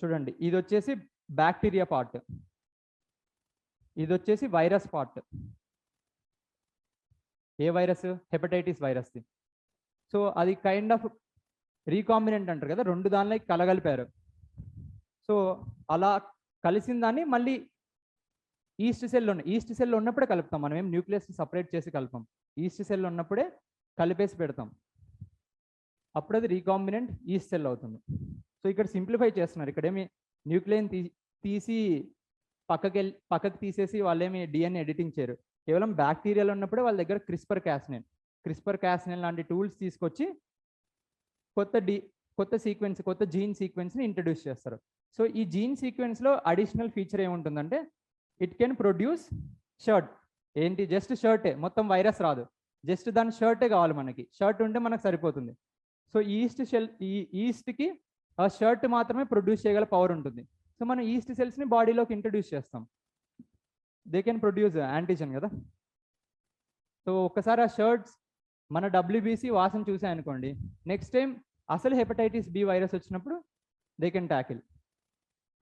[SPEAKER 1] చూడండి, ఇది వచ్చేసి బ్యాక్టీరియా పార్ట్, ఇది వచ్చేసి వైరస్ పార్ట్. ఏ వైరస్? హెపటైటిస్ వైరస్ది. సో అది కైండ్ ఆఫ్ రీకాంబినెంట్ అంటారు కదా, రెండు దానిలో కలగలిపారు. సో అలా కలిసిన దాన్ని మళ్ళీ ఈస్ట్ సెల్లో ఉన్నప్పుడే కలుపుతాం. మనం ఏం న్యూక్లియస్ సపరేట్ చేసి కలుపుతాం, ఈస్ట్ సెల్ ఉన్నప్పుడే కలిపేసి పెడతాం, అప్పుడు అది రీకాంబినెంట్ ఈస్ట్ సెల్ అవుతుంది. సో ఇక్కడ సింప్లిఫై చేస్తున్నారు, ఇక్కడేమి న్యూక్లియన్ తీసి పక్కకి తీసేసి వాళ్ళేమి డిఎన్ఏ ఎడిటింగ్ చేయరు. కేవలం బ్యాక్టీరియాలో ఉన్నప్పుడే వాళ్ళ దగ్గర క్రిస్పర్ క్యాస్నిన్ లాంటి టూల్స్ తీసుకొచ్చి కొత్త జీన్ సీక్వెన్స్ని ఇంట్రడ్యూస్ చేస్తారు. సో ఈ జీన్ సీక్వెన్స్లో అడిషనల్ ఫీచర్ ఏముంటుందంటే ఇట్ కెన్ ప్రొడ్యూస్ షర్ట్. ఏంటి? జస్ట్ షర్టే, మొత్తం వైరస్ రాదు, జస్ట్ దాని షర్టే కావాలి మనకి. షర్ట్ ఉంటే మనకు సరిపోతుంది. సో ఈస్ట్కి ఆ షర్ట్ మాత్రమే ప్రొడ్యూస్ చేయగల పవర్ ఉంటుంది. సో మనం ఈస్ట్ సెల్స్ని బాడీలోకి ఇంట్రడ్యూస్ చేస్తాం, దే కెన్ ప్రొడ్యూస్ యాంటీజెన్ కదా. సో ఒక్కసారి ఆ షర్ట్స్ మన డబ్ల్యూబీసీ వాసన చూసాయనుకోండి, నెక్స్ట్ టైం అసలు హెపటైటిస్ బి వైరస్ వచ్చినప్పుడు they can tackle.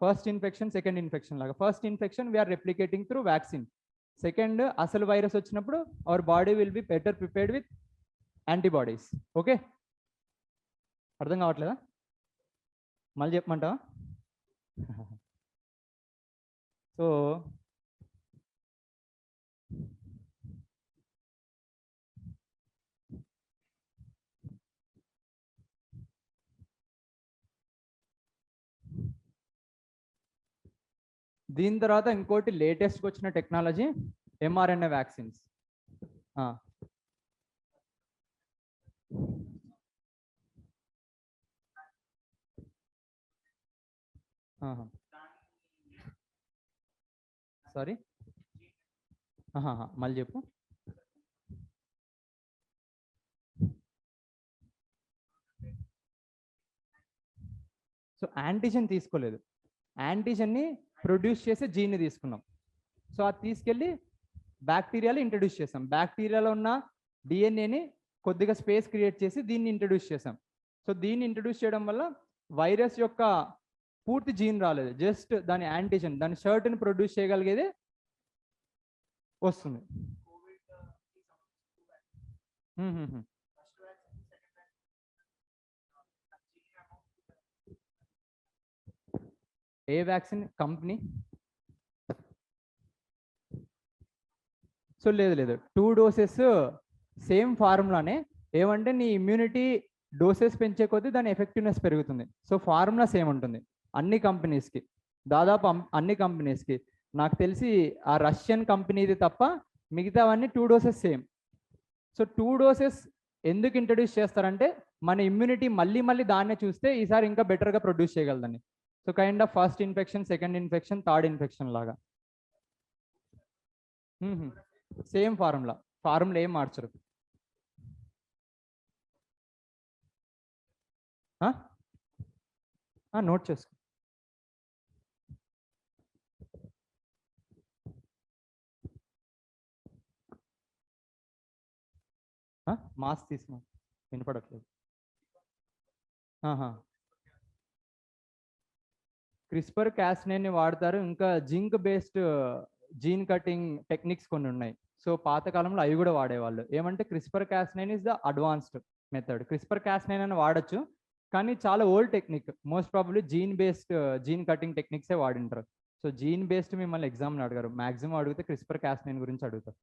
[SPEAKER 1] First infection, second infection లాగా. First infection we're replicating through vaccine. Second అసలు వైరస్ వచ్చినప్పుడు our body will be better prepared with antibodies. Okay, అర్థం కావట్లేదా? మళ్ళీ చెప్పమంటావా? సో దీని తర్వాత ఇంకోటి లేటెస్ట్గా వచ్చిన టెక్నాలజీ ఎంఆర్ఎన్ఏ వ్యాక్సిన్స్. సారీ, మళ్ళీ చెప్పు. సో యాంటీజెన్ తీసుకోలేదు, యాంటీజెన్ని ప్రొడ్యూస్ చేసే జీన్ని తీసుకున్నాం. సో అది తీసుకెళ్ళి బ్యాక్టీరియాలో ఇంట్రడ్యూస్ చేసాం. బ్యాక్టీరియాలో ఉన్న డిఎన్ఏని కొద్దిగా స్పేస్ క్రియేట్ చేసి దీన్ని ఇంట్రడ్యూస్ చేసాం. సో దీన్ని ఇంట్రడ్యూస్ చేయడం వల్ల వైరస్ యొక్క పూర్తి జీన్ రాలేదు, జస్ట్ దాని యాంటీజెన్, దాని షర్ట్ని ప్రొడ్యూస్ చేయగలిగేది వస్తుంది. ఏ వ్యాక్సిన్ కంపెనీ? సో లేదు 2 డోసెస్ సేమ్ ఫార్ములానే. ఏమంటే నీ ఇమ్యూనిటీ డోసెస్ పెంచే కొద్దీ దాని ఎఫెక్టివ్నెస్ పెరుగుతుంది. సో ఫార్ములా సేమ్ ఉంటుంది అన్ని కంపెనీస్కి, దాదాపు అన్ని కంపెనీస్కి. నాకు తెలిసి ఆ రష్యన్ కంపెనీది తప్ప మిగతావన్నీ 2 డోసెస్ సేమ్. సో 2 డోసెస్ ఎందుకు ఇంట్రడ్యూస్ చేస్తారంటే మన ఇమ్యూనిటీ మళ్ళీ మళ్ళీ దాన్నే చూస్తే ఈసారి ఇంకా బెటర్గా ప్రొడ్యూస్ చేయగలదని. So kind of first infection, second infection, third infection లాగా. సేమ్ ఫార్ములా ఏం మార్చరు. నోట్ చేసుకో. మాస్ తీసుకున్నా, వినపడట్లేదు. క్రిస్పర్ క్యాస్నేని వాడతారు. ఇంకా zinc based gene cutting techniques కొన్ని ఉన్నాయి. సో పాతకాలంలో అవి కూడా వాడేవాళ్ళు. ఏమంటే CRISPR Cas nine is the advanced method. CRISPR Cas nine అని వాడచ్చు, కానీ చాలా old technique. Most probably gene cutting టెక్నిక్సే వాడింటారు. సో జీన్ బేస్డ్ మిమ్మల్ని ఎగ్జామ్లో అడగారు. మాక్సిమం అడిగితే క్రిస్పర్ క్యాస్నైన్ గురించి అడుగుతారు.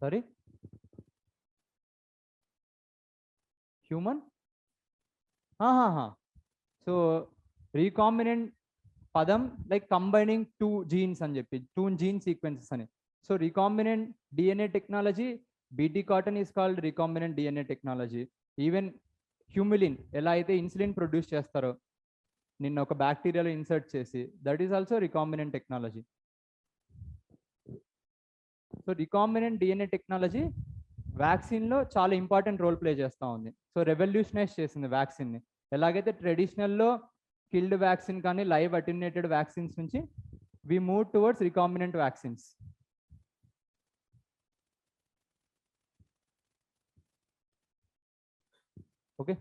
[SPEAKER 1] Sorry, human. సో రీకాంబినెంట్ పదం లైక్ కంబైనింగ్ 2 జీన్స్ అని చెప్పి, 2 జీన్ సీక్వెన్సెస్ అని. So recombinant DNA technology, BT cotton is called recombinant DNA technology. Even Humulin ఎలా అయితే ఇన్సులిన్ ప్రొడ్యూస్ చేస్తారో నిన్న ఒక బ్యాక్టీరియాలో ఇన్సర్ట్ చేసి, that is also recombinant technology. So recombinant DNA technology వ్యాక్సిన్లో చాలా ఇంపార్టెంట్ రోల్ ప్లే చేస్తూ ఉంది. సో రెవల్యూషనైజ్ చేసింది వ్యాక్సిన్ని. ఎలాగైతే ట్రెడిషనల్లో కిల్డ్ వ్యాక్సిన్ కానీ లైవ్ అటెన్యూటెడ్ వ్యాక్సిన్స్ నుంచి we move towards recombinant vaccines. Okay,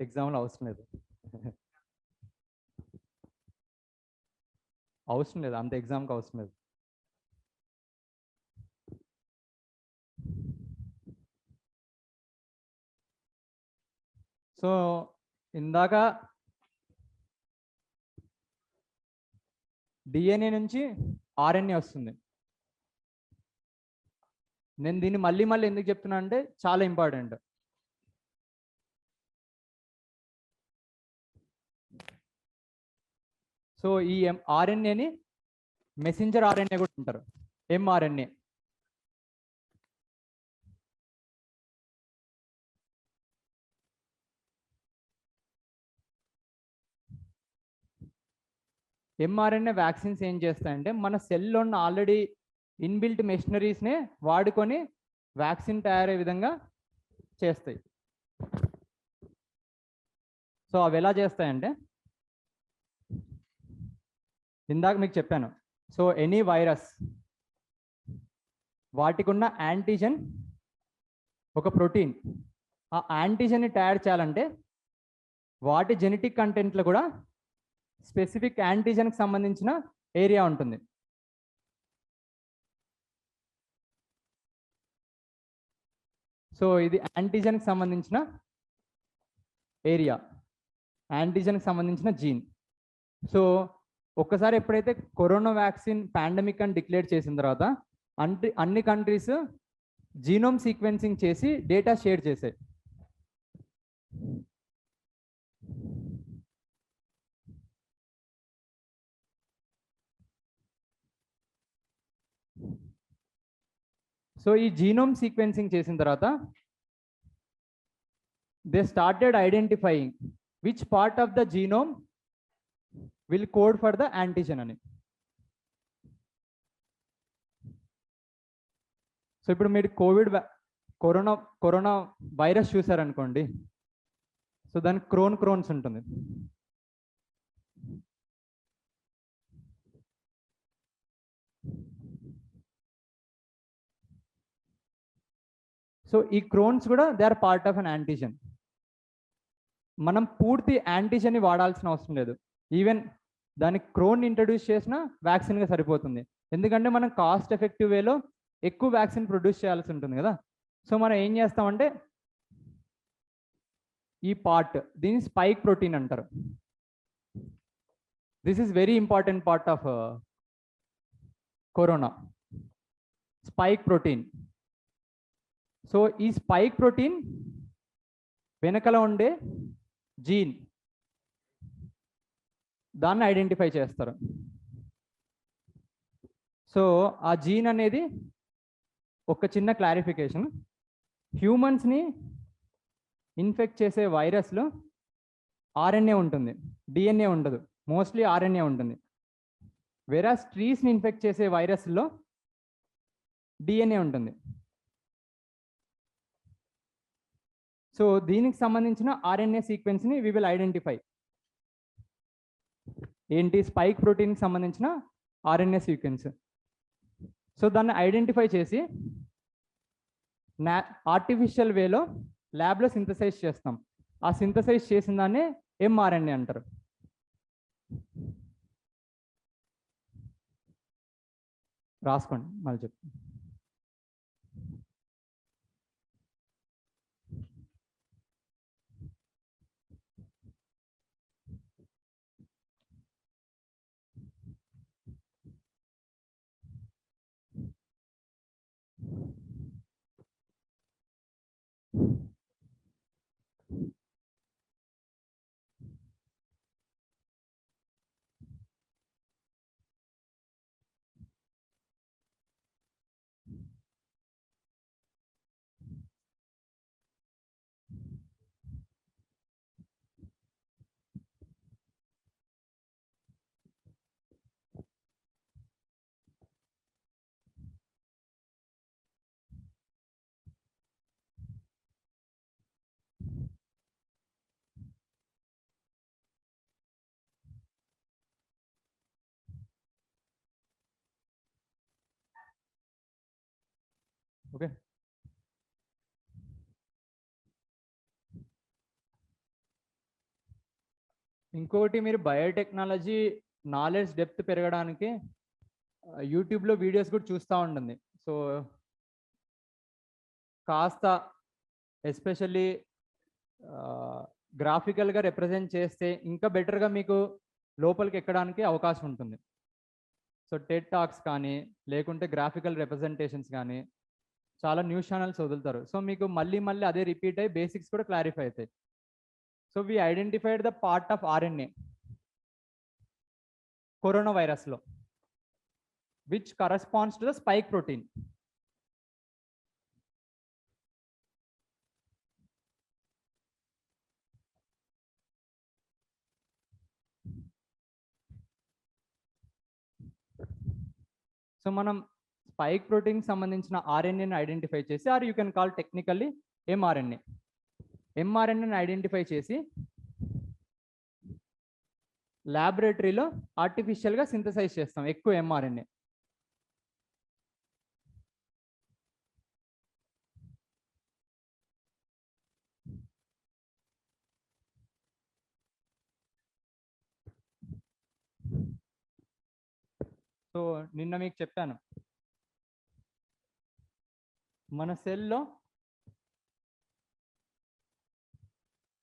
[SPEAKER 1] ఎగ్జామ్లో అవసరం లేదు. అవసరం లేదు, అంత ఎగ్జామ్కి అవసరం లేదు. సో ఇందాక డిఎన్ఏ నుంచి ఆర్ఎన్ఏ వస్తుంది. నేను దీన్ని మళ్ళీ మళ్ళీ ఎందుకు చెప్తున్నా అంటే చాలా ఇంపార్టెంట్. సో ఈ ఆర్ఎన్ఏని మెసెంజర్ ఆర్ఎన్ఏ కూడా అంటారు, ఎంఆర్ఎన్ఏ. ఎంఆర్ఎన్ఏ వ్యాక్సిన్స్ ఏం చేస్తాయంటే మన సెల్లో ఉన్న ఆల్రెడీ ఇన్బిల్ట్ మెషినరీస్నే వాడుకొని వ్యాక్సిన్ తయారయ్యే విధంగా చేస్తాయి. సో అవి ఎలా చేస్తాయంటే ఇందాక మీకు చెప్పాను. సో ఎనీ వైరస్ వాటికి ఉన్న యాంటీజెన్ ఒక ప్రోటీన్, ఆ యాంటీజెన్ని తయారు చేయాలంటే వాటి జెనెటిక్ కంటెంట్లో కూడా స్పెసిఫిక్ యాంటీజెన్కి సంబంధించిన ఏరియా ఉంటుంది. సో ఇది యాంటీజెన్కి సంబంధించిన ఏరియా, యాంటీజెన్కి సంబంధించిన జీన్. సో ఒక్కసారి ఎప్పుడైతే కరోనా వ్యాక్సిన్ పాండమిక్ అని డిక్లేర్ చేసిన తర్వాత అన్ని కంట్రీస్ జీనోమ్ సీక్వెన్సింగ్ చేసి డేటా షేర్ చేశాయి. సో ఈ జీనోమ్ సీక్వెన్సింగ్ చేసిన తర్వాత they started identifying which part of the genome will code for the antigen అని. సో ఇప్పుడు మీరు కరోనా వైరస్ చూసారనుకోండి, సో దానికి క్రోన్స్ ఉంటుంది. సో ఈ క్రోన్స్ కూడా they are part of an antigen. మనం పూర్తి యాంటీజెన్ని వాడాల్సిన అవసరం లేదు. ఈవెన్ దానికి క్రోన్ ఇంట్రడ్యూస్ చేసిన వ్యాక్సిన్గా సరిపోతుంది. ఎందుకంటే మనం కాస్ట్ ఎఫెక్టివ్ వేలో ఎక్కువ వ్యాక్సిన్ ప్రొడ్యూస్ చేయాల్సి ఉంటుంది కదా. సో మనం ఏం చేస్తామంటే ఈ పార్ట్, దీన్ని స్పైక్ ప్రోటీన్ అంటారు. This is very important part of corona, spike protein. So ఈ స్పైక్ ప్రోటీన్ వెనకల ఉండే జీన్, దాన్ని ఐడెంటిఫై చేస్తారు. సో ఆ జీన్ అనేది ఒక చిన్న క్లారిఫికేషన్, హ్యూమన్స్ని ఇన్ఫెక్ట్ చేసే వైరస్లో ఆర్ఎన్ఏ ఉంటుంది, డిఎన్ఏ ఉండదు. మోస్ట్లీ ఆర్ఎన్ఏ ఉంటుంది. వేరాస్ ట్రీస్ని ఇన్ఫెక్ట్ చేసే వైరస్లో డిఎన్ఏ ఉంటుంది. సో దీనికి సంబంధించిన ఆర్ఎన్ఏ సీక్వెన్స్ని వి విల్ ఐడెంటిఫై. ఏంటి? స్పైక్ ప్రోటీన్కి సంబంధించిన ఆర్ఎన్ఏ సీక్వెన్స్. సో దాన్ని ఐడెంటిఫై చేసి ఆర్టిఫిషియల్ వేలో ల్యాబ్లో సింథసైజ్ చేస్తాం. ఆ సింథసైజ్ చేసిన దాన్ని ఎంఆర్ఎన్ఏ అంటారు. రాసుకోండి, మళ్ళీ చెప్తాను. ఓకే, ఇంకోటి, మీరు బయోటెక్నాలజీ నాలెడ్జ్ డెప్త్ పెరగడానికి యూట్యూబ్లో వీడియోస్ కూడా చూస్తూ ఉంటుంది. సో కాస్త ఎస్పెషల్లీ గ్రాఫికల్గా రిప్రజెంట్ చేస్తే ఇంకా బెటర్గా మీకు లోపలికి ఎక్కడానికి అవకాశం ఉంటుంది. సో టెడ్ టాక్స్ కానీ లేకుంటే గ్రాఫికల్ రిప్రజెంటేషన్స్ కానీ చాలా న్యూస్ ఛానల్స్ వదులుతారు. సో మీకు మళ్ళీ అదే రిపీట్ అయ్యి బేసిక్స్ కూడా క్లారిఫై అవుతాయి. So we identified the part of RNA corona వైరస్లో which corresponds to the spike protein. So మనం స్పైక్ ప్రోటీన్ సంబంధించిన ఆర్ఎన్ఏని ఐడెంటిఫై చేసి, or you can call technically ఎంఆర్ఎన్ఏని ఐడెంటిఫై చేసి ల్యాబొరేటరీలో ఆర్టిఫిషియల్గా సింథసైజ్ చేస్తాం ఎక్కువ ఎంఆర్ఎన్ఏ. సో నిన్న మీకు చెప్పాను, మన సెల్లో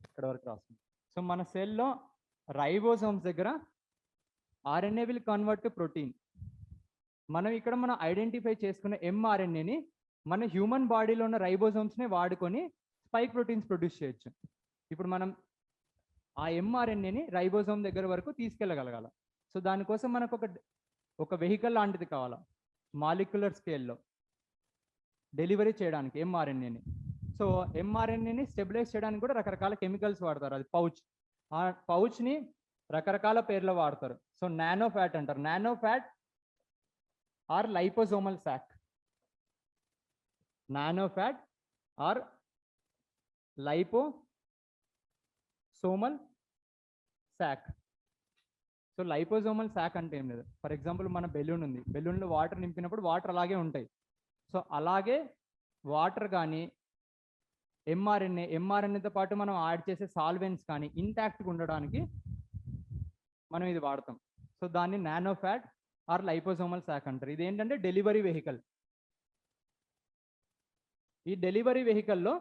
[SPEAKER 1] ఇక్కడ వరకు రాస్తుంది. సో మన సెల్లో రైబోసోమ్స్ దగ్గర RNA will convert to protein. మనం ఇక్కడ మనం ఐడెంటిఫై చేసుకున్న mRNAని మన హ్యూమన్ బాడీలో ఉన్న రైబోసోమ్స్ని వాడుకొని స్పైక్ ప్రోటీన్స్ ప్రొడ్యూస్ చేయొచ్చు. ఇప్పుడు మనం ఆ mRNAని రైబోసోమ్ దగ్గర వరకు తీసుకెళ్ళగలగాల. సో దానికోసం మనకు ఒక వెహికల్ లాంటిది కావాలా, మాలిక్యులర్ స్కేల్లో డెలివరీ చేయడానికి mRNAని. సో mRNAని స్టెబిలైజ్ చేయడానికి కూడా రకరకాల కెమికల్స్ వాడతారు. అది పౌచ్, ఆ పౌచ్ని రకరకాల పేర్లో వాడతారు. సో నానో ఫ్యాట్ అంటారు. Nano fat or liposomal sac. Nano fat or liposomal sac. So liposomal sac అంటే ఏం లేదు. ఫర్ ఎగ్జాంపుల్ మన బెలూన్ ఉంది, బెలూన్లో వాటర్ నింపినప్పుడు వాటర్ అలాగే ఉంటాయి. సో అలాగే వాటర్ కానీ ఎంఆర్ఎన్ఏతో పాటు మనం యాడ్ చేసే సాల్వెంట్స్ కానీ ఇంటాక్ట్గా ఉండడానికి మనం ఇది వాడతాం. సో దాన్ని నానో ఫ్యాట్ ఆర్ లైపోసోమల్ సాక్ అంటారు. ఇది ఏంటంటే డెలివరీ వెహికల్. ఈ డెలివరీ వెహికల్లో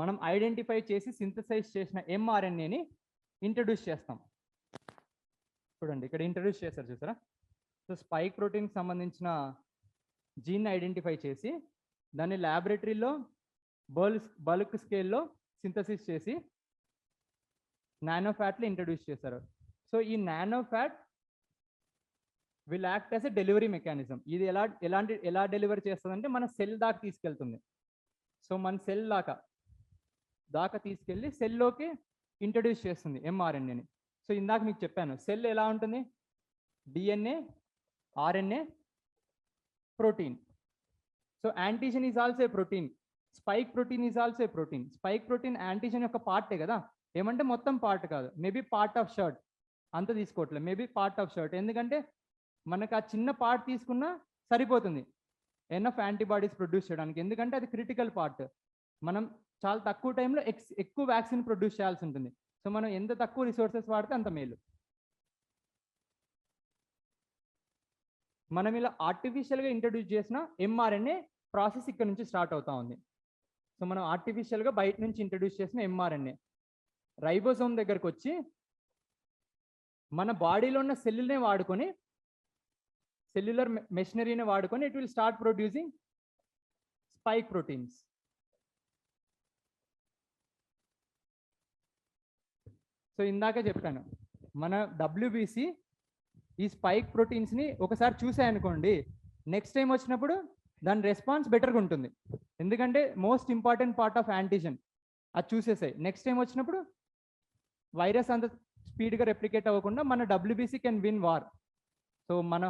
[SPEAKER 1] మనం ఐడెంటిఫై చేసి సింథసైజ్ చేసిన ఎంఆర్ఎన్ఏని ఇంట్రడ్యూస్ చేస్తాం. చూడండి ఇక్కడ ఇంట్రడ్యూస్ చేశారు చూసారా. సో స్పైక్ ప్రోటీన్కి సంబంధించిన జీన్ ఐడెంటిఫై చేసి దాన్ని ల్యాబొరేటరీలో బల్క్ స్కేల్లో సింథసిస్ చేసి నానో ఫ్యాట్లు ఇంట్రడ్యూస్ చేశారు. సో ఈ nano fat will act as a delivery mechanism. ఇది ఎలా డెలివరీ చేస్తుందంటే మన సెల్ దాకా తీసుకెళ్తుంది. సో మన సెల్ దాకా తీసుకెళ్ళి సెల్లోకి ఇంట్రడ్యూస్ చేస్తుంది ఎంఆర్ఎన్ఏని. సో ఇందాక మీకు చెప్పాను సెల్ ఎలా ఉంటుంది, DNA, RNA, protein. So antigen is also a protein, spike protein is also a protein. Spike protein antigen యొక్క పార్టే కదా, ఏమంటే మొత్తం పార్ట్ కాదు, మేబీ పార్ట్ ఆఫ్ షర్ట్, అంత తీసుకోవట్లేదు, మేబీ పార్ట్ ఆఫ్ షర్ట్. ఎందుకంటే మనకు ఆ చిన్న పార్ట్ తీసుకున్నా సరిపోతుంది ఎనఫ్ యాంటీబాడీస్ ప్రొడ్యూస్ చేయడానికి, ఎందుకంటే అది క్రిటికల్ పార్ట్. మనం చాలా తక్కువ టైంలో ఎక్కువ వ్యాక్సిన్ ప్రొడ్యూస్ చేయాల్సి ఉంటుంది. సో మనం ఎంత తక్కువ రిసోర్సెస్ వాడితే అంత మేలు. మనం ఇలా ఆర్టిఫిషియల్గా ఇంట్రడ్యూస్ చేసిన ఎంఆర్ఎన్ఏ ప్రాసెస్ ఇక్కడ నుంచి స్టార్ట్ అవుతా ఉంది. సో మనం ఆర్టిఫిషియల్గా బయట నుంచి ఇంట్రడ్యూస్ చేసిన ఎంఆర్ఎన్ఏ రైబోసోమ్ దగ్గరకు వచ్చి మన బాడీలో ఉన్న సెల్లునే వాడుకొని, సెల్యులర్ మెషినరీని వాడుకొని it will start producing spike proteins. So ఇందాకే చెప్పాను మన డబ్ల్యూబీసీ ఈ స్పైక్ ప్రోటీన్స్ని ఒకసారి చూసాయనుకోండి, నెక్స్ట్ టైం వచ్చినప్పుడు దాని రెస్పాన్స్ బెటర్గా ఉంటుంది. ఎందుకంటే most important part of antigen అది చూసేసాయి. నెక్స్ట్ టైం వచ్చినప్పుడు వైరస్ అంత స్పీడ్గా రెప్లికేట్ అవ్వకుండా మన WBC can win war. So మన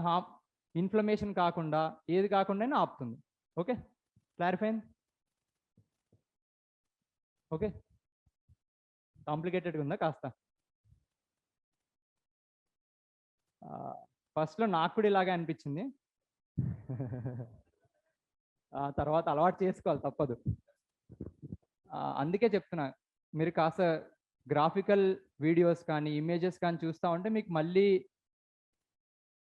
[SPEAKER 1] ఇన్ఫ్లమేషన్ కాకుండా ఏది కాకుండా ఆపుతుంది. Okay, clarify? ఓకే, కాంప్లికేటెడ్గా ఉందా కాస్త? ఫస్ట్లో నాకు కూడా ఇలాగే అనిపించింది, తర్వాత అలవాటు చేసుకోవాలి, తప్పదు. అందుకే చెప్తున్నా, మీరు కాస్త గ్రాఫికల్ వీడియోస్ కానీ ఇమేజెస్ కానీ చూస్తూ ఉంటే మీకు మళ్ళీ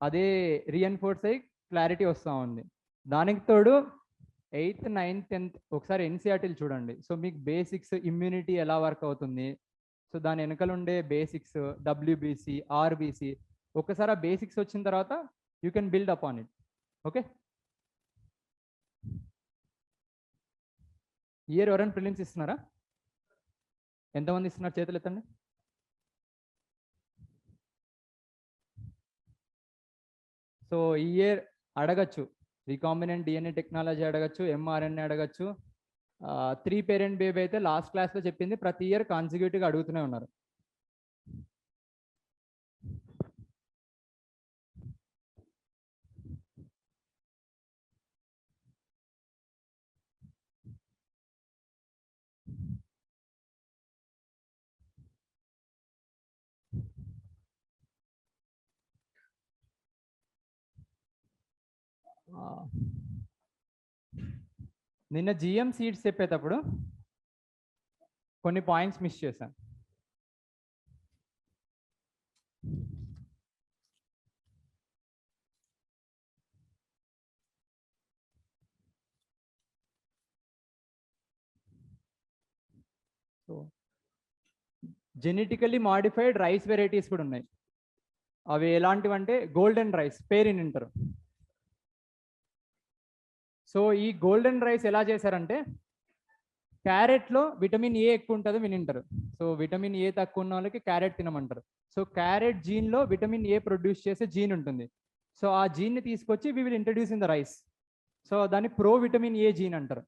[SPEAKER 1] అదే రీఎన్ఫోర్స్ అయ్యి క్లారిటీ వస్తూ ఉంది. దానికి తోడు 8th, 9th, 10th ఒకసారి ఎన్సీఆర్టీలు చూడండి. సో మీకు బేసిక్స్, ఇమ్యూనిటీ ఎలా వర్క్ అవుతుంది, సో దాని వెనకాల ఉండే బేసిక్స్, డబ్ల్యూబీసీ, ఆర్బీసీ, ఒకసారి ఆ బేసిక్స్ వచ్చిన తర్వాత you can build up on it. Okay, year ఎవరైనా ప్రిలిమ్స్ ఇస్తున్నారా? ఎంతమంది ఇస్తున్నారు? చేతులు ఎత్తండి. సో ఈ ఇయర్ అడగచ్చు, రీకాంబినెంట్ డిఎన్ఏ టెక్నాలజీ అడగచ్చు, ఎంఆర్ఎన్ఏ అడగచ్చు. 3 పేరెంట్ బేబీ అయితే లాస్ట్ క్లాస్లో చెప్పింది ప్రతి ఇయర్ కాన్సిక్యూటివ్గా అడుగుతూనే ఉన్నారు. నిన్న జిఎం సీట్స్ చెప్పేటప్పుడు కొన్ని పాయింట్స్ మిస్ చేశాను. So genetically modified rice varieties కూడా ఉన్నాయి. అవి ఎలాంటివంటే గోల్డెన్ రైస్, పేరు వింటారు. సో ఈ గోల్డెన్ రైస్ ఎలా చేశారంటే, క్యారెట్లో విటమిన్ ఏ ఎక్కువ ఉంటుంది వినింటారు. సో విటమిన్ ఏ తక్కువ ఉన్న వాళ్ళకి క్యారెట్ తినమంటారు. సో క్యారెట్ జీన్లో విటమిన్ ఏ ప్రొడ్యూస్ చేసే జీన్ ఉంటుంది. సో ఆ జీన్ని తీసుకొచ్చి we will introduce in the rice. So దాన్ని ప్రో విటమిన్ ఏ జీన్ అంటారు.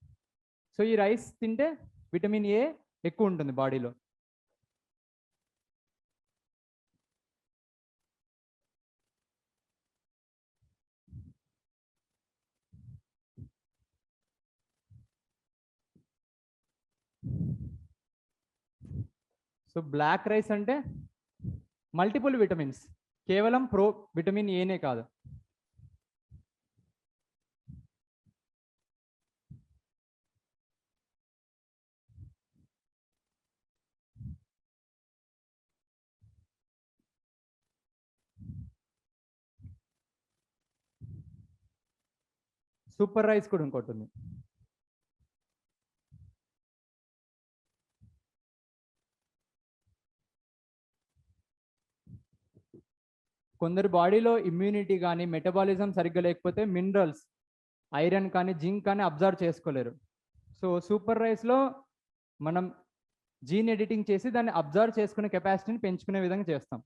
[SPEAKER 1] సో ఈ రైస్ తింటే విటమిన్ ఏ ఎక్కువ ఉంటుంది బాడీలో. సో బ్లాక్ రైస్ అంటే మల్టిపుల్ విటమిన్స్, కేవలం ప్రో విటమిన్ ఏనే కాదు. సూపర్ రైస్ కూడా ఇంకోటి ఉంది. కొందరు బాడీలో ఇమ్యూనిటీ కానీ మెటబాలిజం సరిగ్గా లేకపోతే మినరల్స్, ఐరన్ కానీ జింక్ కానీ అబ్జర్వ్ చేసుకోలేరు. సో సూపర్ రైస్లో మనం జీన్ ఎడిటింగ్ చేసి దాన్ని అబ్జర్వ్ చేసుకునే కెపాసిటీని పెంచుకునే విధంగా చేస్తాం.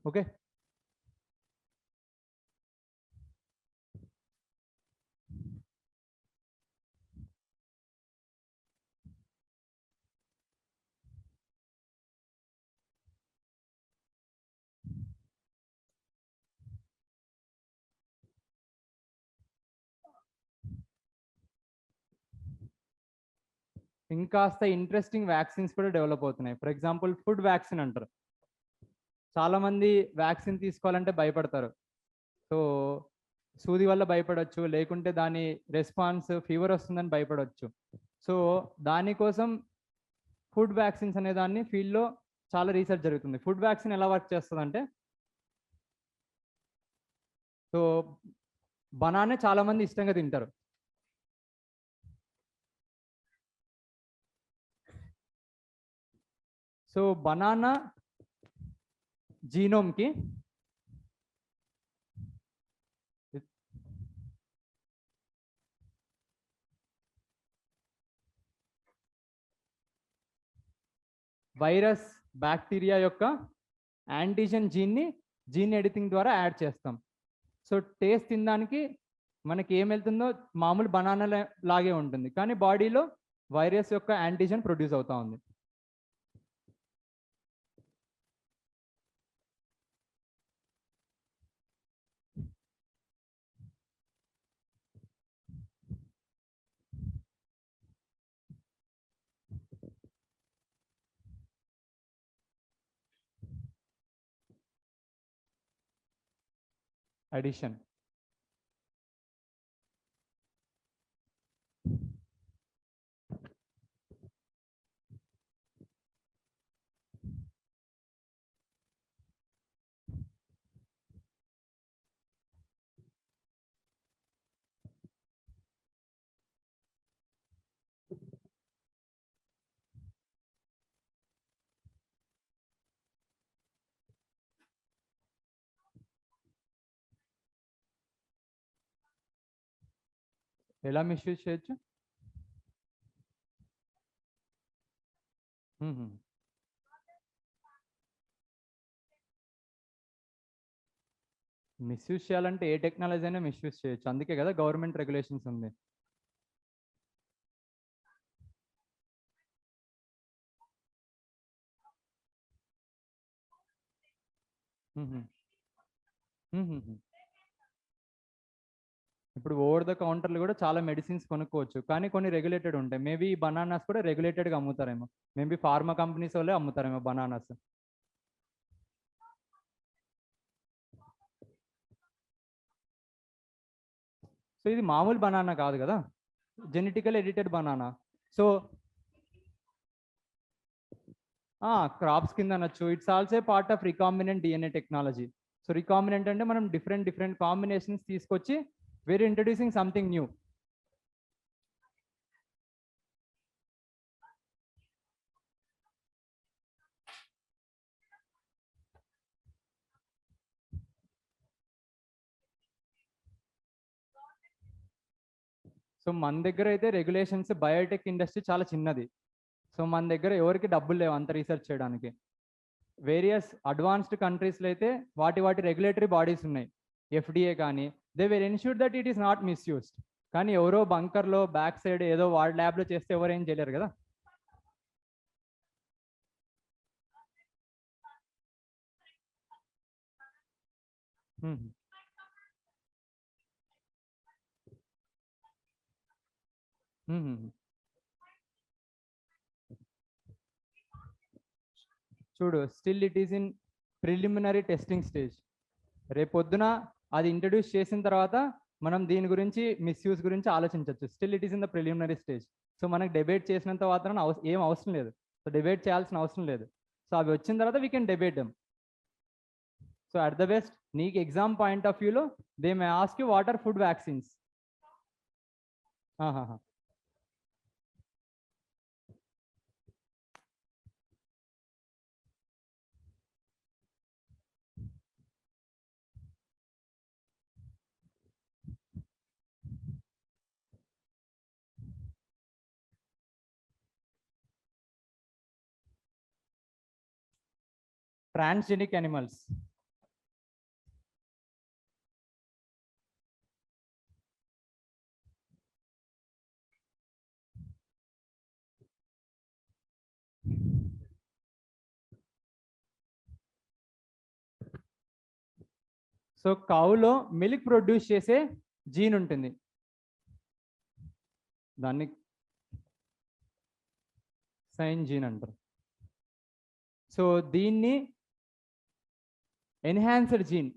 [SPEAKER 1] ఓకే, ఇంకాస్త ఇంట్రెస్టింగ్ వ్యాక్సిన్స్ కూడా డెవలప్ అవుతున్నాయి. ఫర్ ఎగ్జాంపుల్ ఫుడ్ వ్యాక్సిన్ అంటారు. చాలా మంది వ్యాక్సిన్ తీసుకోవాలంటే భయపడతారు. సో సూది వల్ల భయపడవచ్చు, లేకుంటే దాని రెస్పాన్స్ ఫీవర్ వస్తుందని భయపడవచ్చు. సో దానికోసం ఫుడ్ వ్యాక్సిన్స్ అనే దాన్ని ఫీల్డ్లో చాలా రీసెర్చ్ జరుగుతుంది. ఫుడ్ వ్యాక్సిన్ ఎలా వర్క్ చేస్తుందంటే, సో బనానా చాలా మంది ఇష్టంగా తింటారు. సో బనానా జీనోమ్కి వైరస్, బ్యాక్టీరియా యొక్క యాంటీజెన్ జీన్ ఎడిటింగ్ ద్వారా యాడ్ చేస్తాం. సో టేస్ట్ తినడానికి మనకి ఏం వెళ్తుందో మామూలు బనానా లాగే ఉంటుంది, కానీ బాడీలో వైరస్ యొక్క యాంటీజెన్ ప్రొడ్యూస్ అవుతా ఉంది. అడిషన్. ఎలా మిస్యూజ్ చేయొచ్చు? మిస్యూజ్ చేయాలంటే ఏ టెక్నాలజీ అయినా మిస్యూజ్ చేయొచ్చు, అందుకే కదా గవర్నమెంట్ రెగ్యులేషన్స్ ఉంది. ఇప్పుడు ఓవర్ ద కౌంటర్లు కూడా చాలా మెడిసిన్స్ కొనుక్కోవచ్చు, కానీ కొన్ని రెగ్యులేటెడ్ ఉంటాయి. మేబీ ఈ బనానాస్ కూడా రెగ్యులేటెడ్గా అమ్ముతారేమో, మేబీ ఫార్మా కంపెనీస్ వాళ్ళే అమ్ముతారేమో బనానాస్. సో ఇది మామూలు బనానా కాదు కదా, genetical edited banana. So crops కింద అనొచ్చు. It's also part of recombinant DNA technology. So recombinant అంటే మనం డిఫరెంట్ కాంబినేషన్స్ తీసుకొచ్చి we're introducing something new. So మన దగ్గర అయితే రెగ్యులేషన్స్, బయోటెక్ ఇండస్ట్రీ చాలా చిన్నది. సో మన దగ్గర ఎవరికి డబ్బులు లేవు అంత రీసెర్చ్ చేయడానికి. వేరియస్ అడ్వాన్స్డ్ కంట్రీస్లో అయితే వాటి రెగ్యులేటరీ బాడీస్ ఉన్నాయి, ఎఫ్డిఏ కానీ. They were ensure that it is not misused. కానీ ఎవరో బంకర్లో బ్యాక్ సైడ్ ఏదో వాడి ల్యాబ్లో చేస్తే ఎవరు ఏం చేయలేరు కదా. చూడు, still it is in preliminary testing stage. రేపొద్దున అది ఇంట్రడ్యూస్ చేసిన తర్వాత మనం దీని గురించి, మిస్యూజ్ గురించి ఆలోచించవచ్చు. Still it is in the preliminary stage. So మనకు డిబేట్ చేసినంత మాత్రం ఏం అవసరం లేదు. సో డిబేట్ చేయాల్సిన అవసరం లేదు. సో అవి వచ్చిన తర్వాత we can debate them. So at the best నీకు ఎగ్జామ్ పాయింట్ ఆఫ్ వ్యూలో they may ask you what are food vaccines. Transgenic animals. So కౌలో మిల్క్ ప్రొడ్యూస్ చేసే జీన్ ఉంటుంది, దాన్ని సైన్ జీన్ అంటారు. సో దీన్ని ఎన్హాన్స్డ్ జీన్,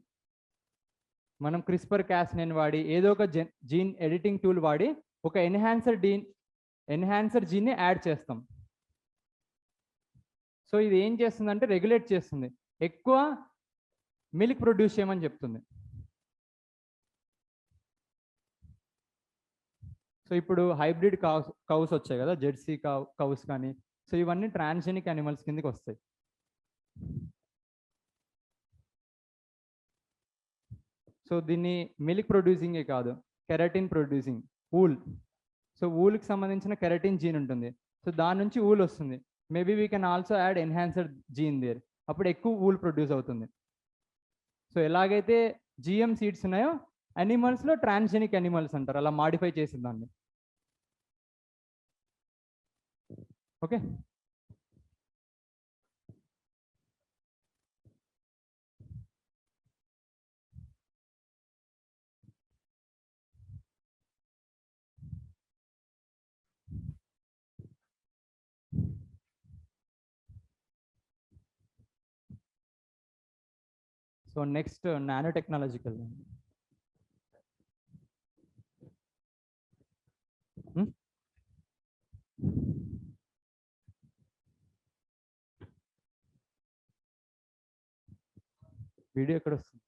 [SPEAKER 1] మనం క్రిస్పర్ కాస్ని వాడి ఏదో ఒక జీన్ ఎడిటింగ్ టూల్ వాడి ఒక ఎన్హాన్సర్ జీన్ని యాడ్ చేస్తాం. సో ఇది ఏం చేస్తుందంటే రెగ్యులేట్ చేస్తుంది, ఎక్కువ మిల్క్ ప్రొడ్యూస్ చేయమని చెప్తుంది. సో ఇప్పుడు హైబ్రిడ్ కౌస్ వచ్చాయి కదా, జెర్సీ కౌస్ కానీ. సో ఇవన్నీ ట్రాన్స్జెనిక్ యానిమల్స్ కిందకి వస్తాయి. సో దీన్ని మిల్క్ ప్రొడ్యూసింగే కాదు, కెరటిన్ ప్రొడ్యూసింగ్, ఊల్. సో ఊల్కి సంబంధించిన కెరటిన్ జీన్ ఉంటుంది. సో దాని నుంచి ఊల్ వస్తుంది. Maybe we can also add enhanced gene there, అప్పుడు ఎక్కువ ఊల్ ప్రొడ్యూస్ అవుతుంది. సో ఎలాగైతే జిఎం సీడ్స్ ఉన్నాయో అనిమల్స్లో ట్రాన్స్జెనిక్ అనిమల్స్ అంటారు, అలా మాడిఫై చేసిన దాన్ని. Okay. So next nano technological. Video ఎక్కడ వస్తుంది?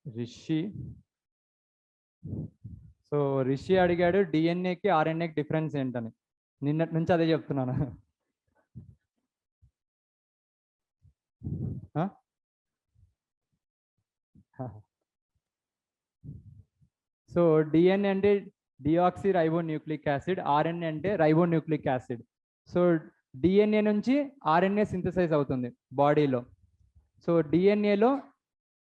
[SPEAKER 1] రిషి. సో రిషి అడిగాడు డిఎన్ఏకి ఆర్ఎన్ఏకి డిఫరెన్స్ ఏంటని. నిన్నటి నుంచి అదే చెప్తున్నాను. సో డిఎన్ఏ అంటే డిఆక్సీ రైబోన్యూక్లిక్ యాసిడ్, ఆర్ఎన్ఏ అంటే రైబోన్యూక్లిక్ యాసిడ్. సో డిఎన్ఏ నుంచి ఆర్ఎన్ఏ సింథసైజ్ అవుతుంది బాడీలో. సో డిఎన్ఏలో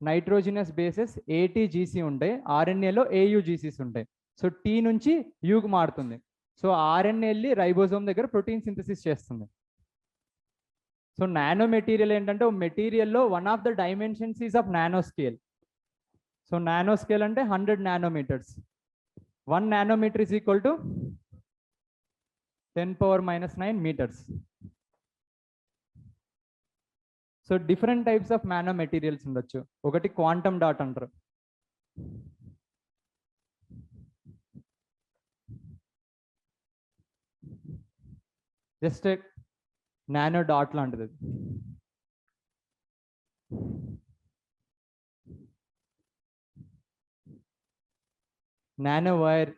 [SPEAKER 1] నైట్రోజినస్ బేసెస్ ఏటీజీసీ ఉంటాయి, ఆర్ఎన్ఏలో ఏయుజీసీస్ ఉంటాయి. సో టీ నుంచి యూకి మారుతుంది. సో ఆర్ఎన్ఏ వెళ్ళి రైబోజోమ్ దగ్గర ప్రోటీన్ సింథసిస్ చేస్తుంది. సో నానో మెటీరియల్ ఏంటంటే మెటీరియల్లో one of the dimensions is of nano scale. So nano scale అంటే 100 nanometres. 1 nanometre is equal to 10⁻⁹ meters. So different types of nano materials ఉండొచ్చు. ఒకటి quantum dot అంటారు. Just nano dot లాంటిది. Nano wire,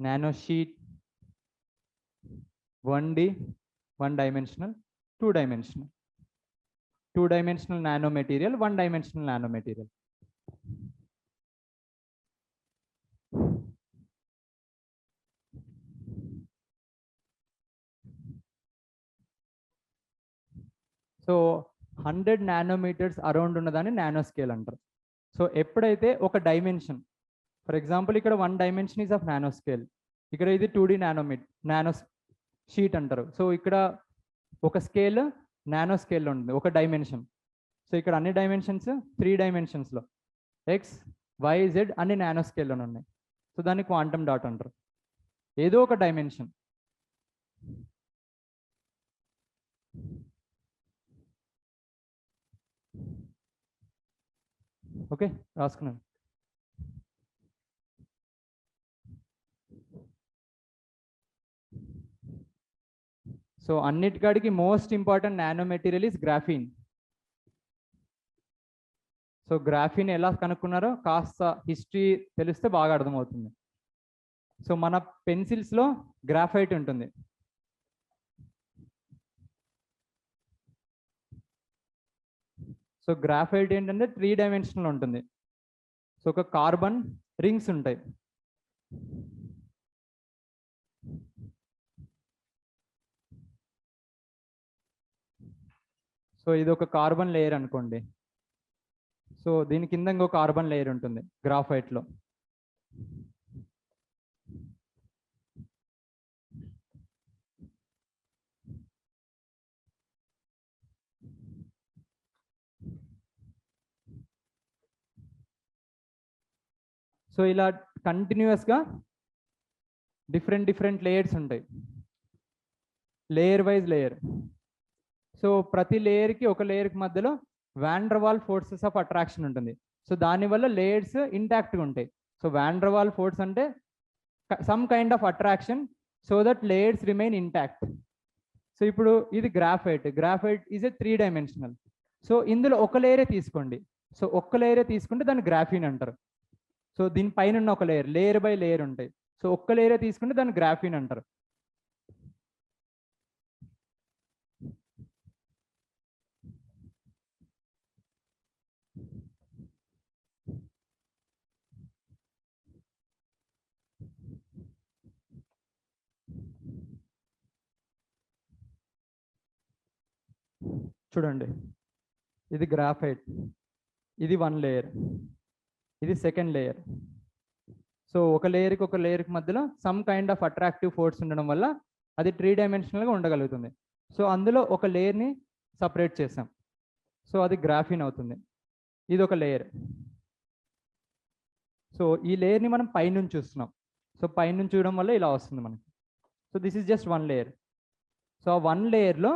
[SPEAKER 1] nano sheet, 1D, 1-dimensional, 2-dimensional, 2-dimensional nano material, 1-dimensional nano material. So 100 nanometres around ఉన్నదాన్ని nano scale అంటారు. So ఎప్పుడైతే ఒక dimension, for example ఇక్కడ 1 dimension is of nano scale, ఇక్కడ ఇది 2D nano sheet అంటారు. So ఇక్కడ ఒక స్కేల్ నానో స్కేల్లో ఉంటుంది, ఒక డైమెన్షన్. సో ఇక్కడ అన్ని డైమెన్షన్స్ 3 డైమెన్షన్స్లో ఎక్స్, వై, జెడ్ అన్ని నానో స్కేల్లోనే ఉన్నాయి. సో దాన్ని క్వాంటమ్ డాట్ అంటారు. ఏదో ఒక డైమెన్షన్. ఓకే, రాసుకున్నాను. సో అన్నిటికాడికి most important nano material is graphene. So graphene ఎలా కనుక్కున్నారో కాస్త హిస్టరీ తెలిస్తే బాగా అర్థమవుతుంది. సో మన పెన్సిల్స్లో గ్రాఫైట్ ఉంటుంది. సో గ్రాఫైట్ ఏంటంటే 3 డైమెన్షనల్ ఉంటుంది. సో ఒక కార్బన్ రింగ్స్ ఉంటాయి. సో ఇది ఒక కార్బన్ లేయర్ అనుకోండి. సో దీని కింద ఇంకో కార్బన్ లేయర్ ఉంటుంది గ్రాఫైట్లో. సో ఇలా కంటిన్యూస్గా డిఫరెంట్ లేయర్స్ ఉంటాయి, లేయర్ వైజ్ లేయర్. సో ప్రతి లేయర్కి ఒక లేయర్కి మధ్యలో van der Waals forces of attraction ఉంటుంది. సో దానివల్ల లేయర్స్ ఇంటాక్ట్గా ఉంటాయి. So van der Waals force అంటే some kind of attraction so that layers remain intact. So ఇప్పుడు ఇది graphite is a 3 dimensional. So ఇందులో ఒక లేయరే తీసుకోండి. సో ఒక్క లేయరే తీసుకుంటే దాన్ని గ్రాఫీన్ అంటారు. సో దీనిపైన ఉన్న ఒక లేయర్ బై లేయర్ ఉంటాయి. సో ఒక్క లేయరే తీసుకుంటే దాన్ని గ్రాఫీన్ అంటారు. చూడండి, ఇది గ్రాఫైట్, ఇది 1 లేయర్, ఇది సెకండ్ లేయర్. సో ఒక లేయర్కి మధ్యలో some kind of attractive force ఉండడం వల్ల అది 3 డైమెన్షనల్గా ఉండగలుగుతుంది. సో అందులో ఒక లేయర్ని సపరేట్ చేసాం. సో అది గ్రాఫీన్ అవుతుంది. ఇది ఒక లేయర్. సో ఈ లేయర్ని మనం పైనుంచి చూస్తున్నాం. సో పైనుంచి చూడడం వల్ల ఇలా వస్తుంది మనకి. So this is just 1 layer. So ఆ 1 లేయర్లో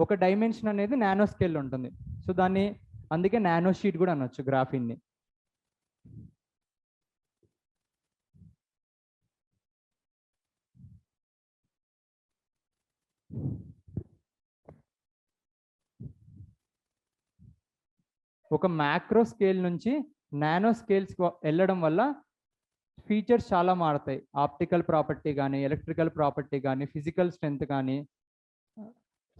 [SPEAKER 1] ఒక డైమెన్షన్ అనేది నానో స్కేల్లో ఉంటుంది. సో దాన్ని అందుకే నానో షీట్ కూడా అనొచ్చు గ్రాఫీన్ని. ఒక మ్యాక్రో స్కేల్ నుంచి నానో స్కేల్స్ వెళ్ళడం వల్ల ఫీచర్స్ చాలా మారుతాయి. ఆప్టికల్ ప్రాపర్టీ కానీ, ఎలక్ట్రికల్ ప్రాపర్టీ కానీ, ఫిజికల్ స్ట్రెంత్ కానీ.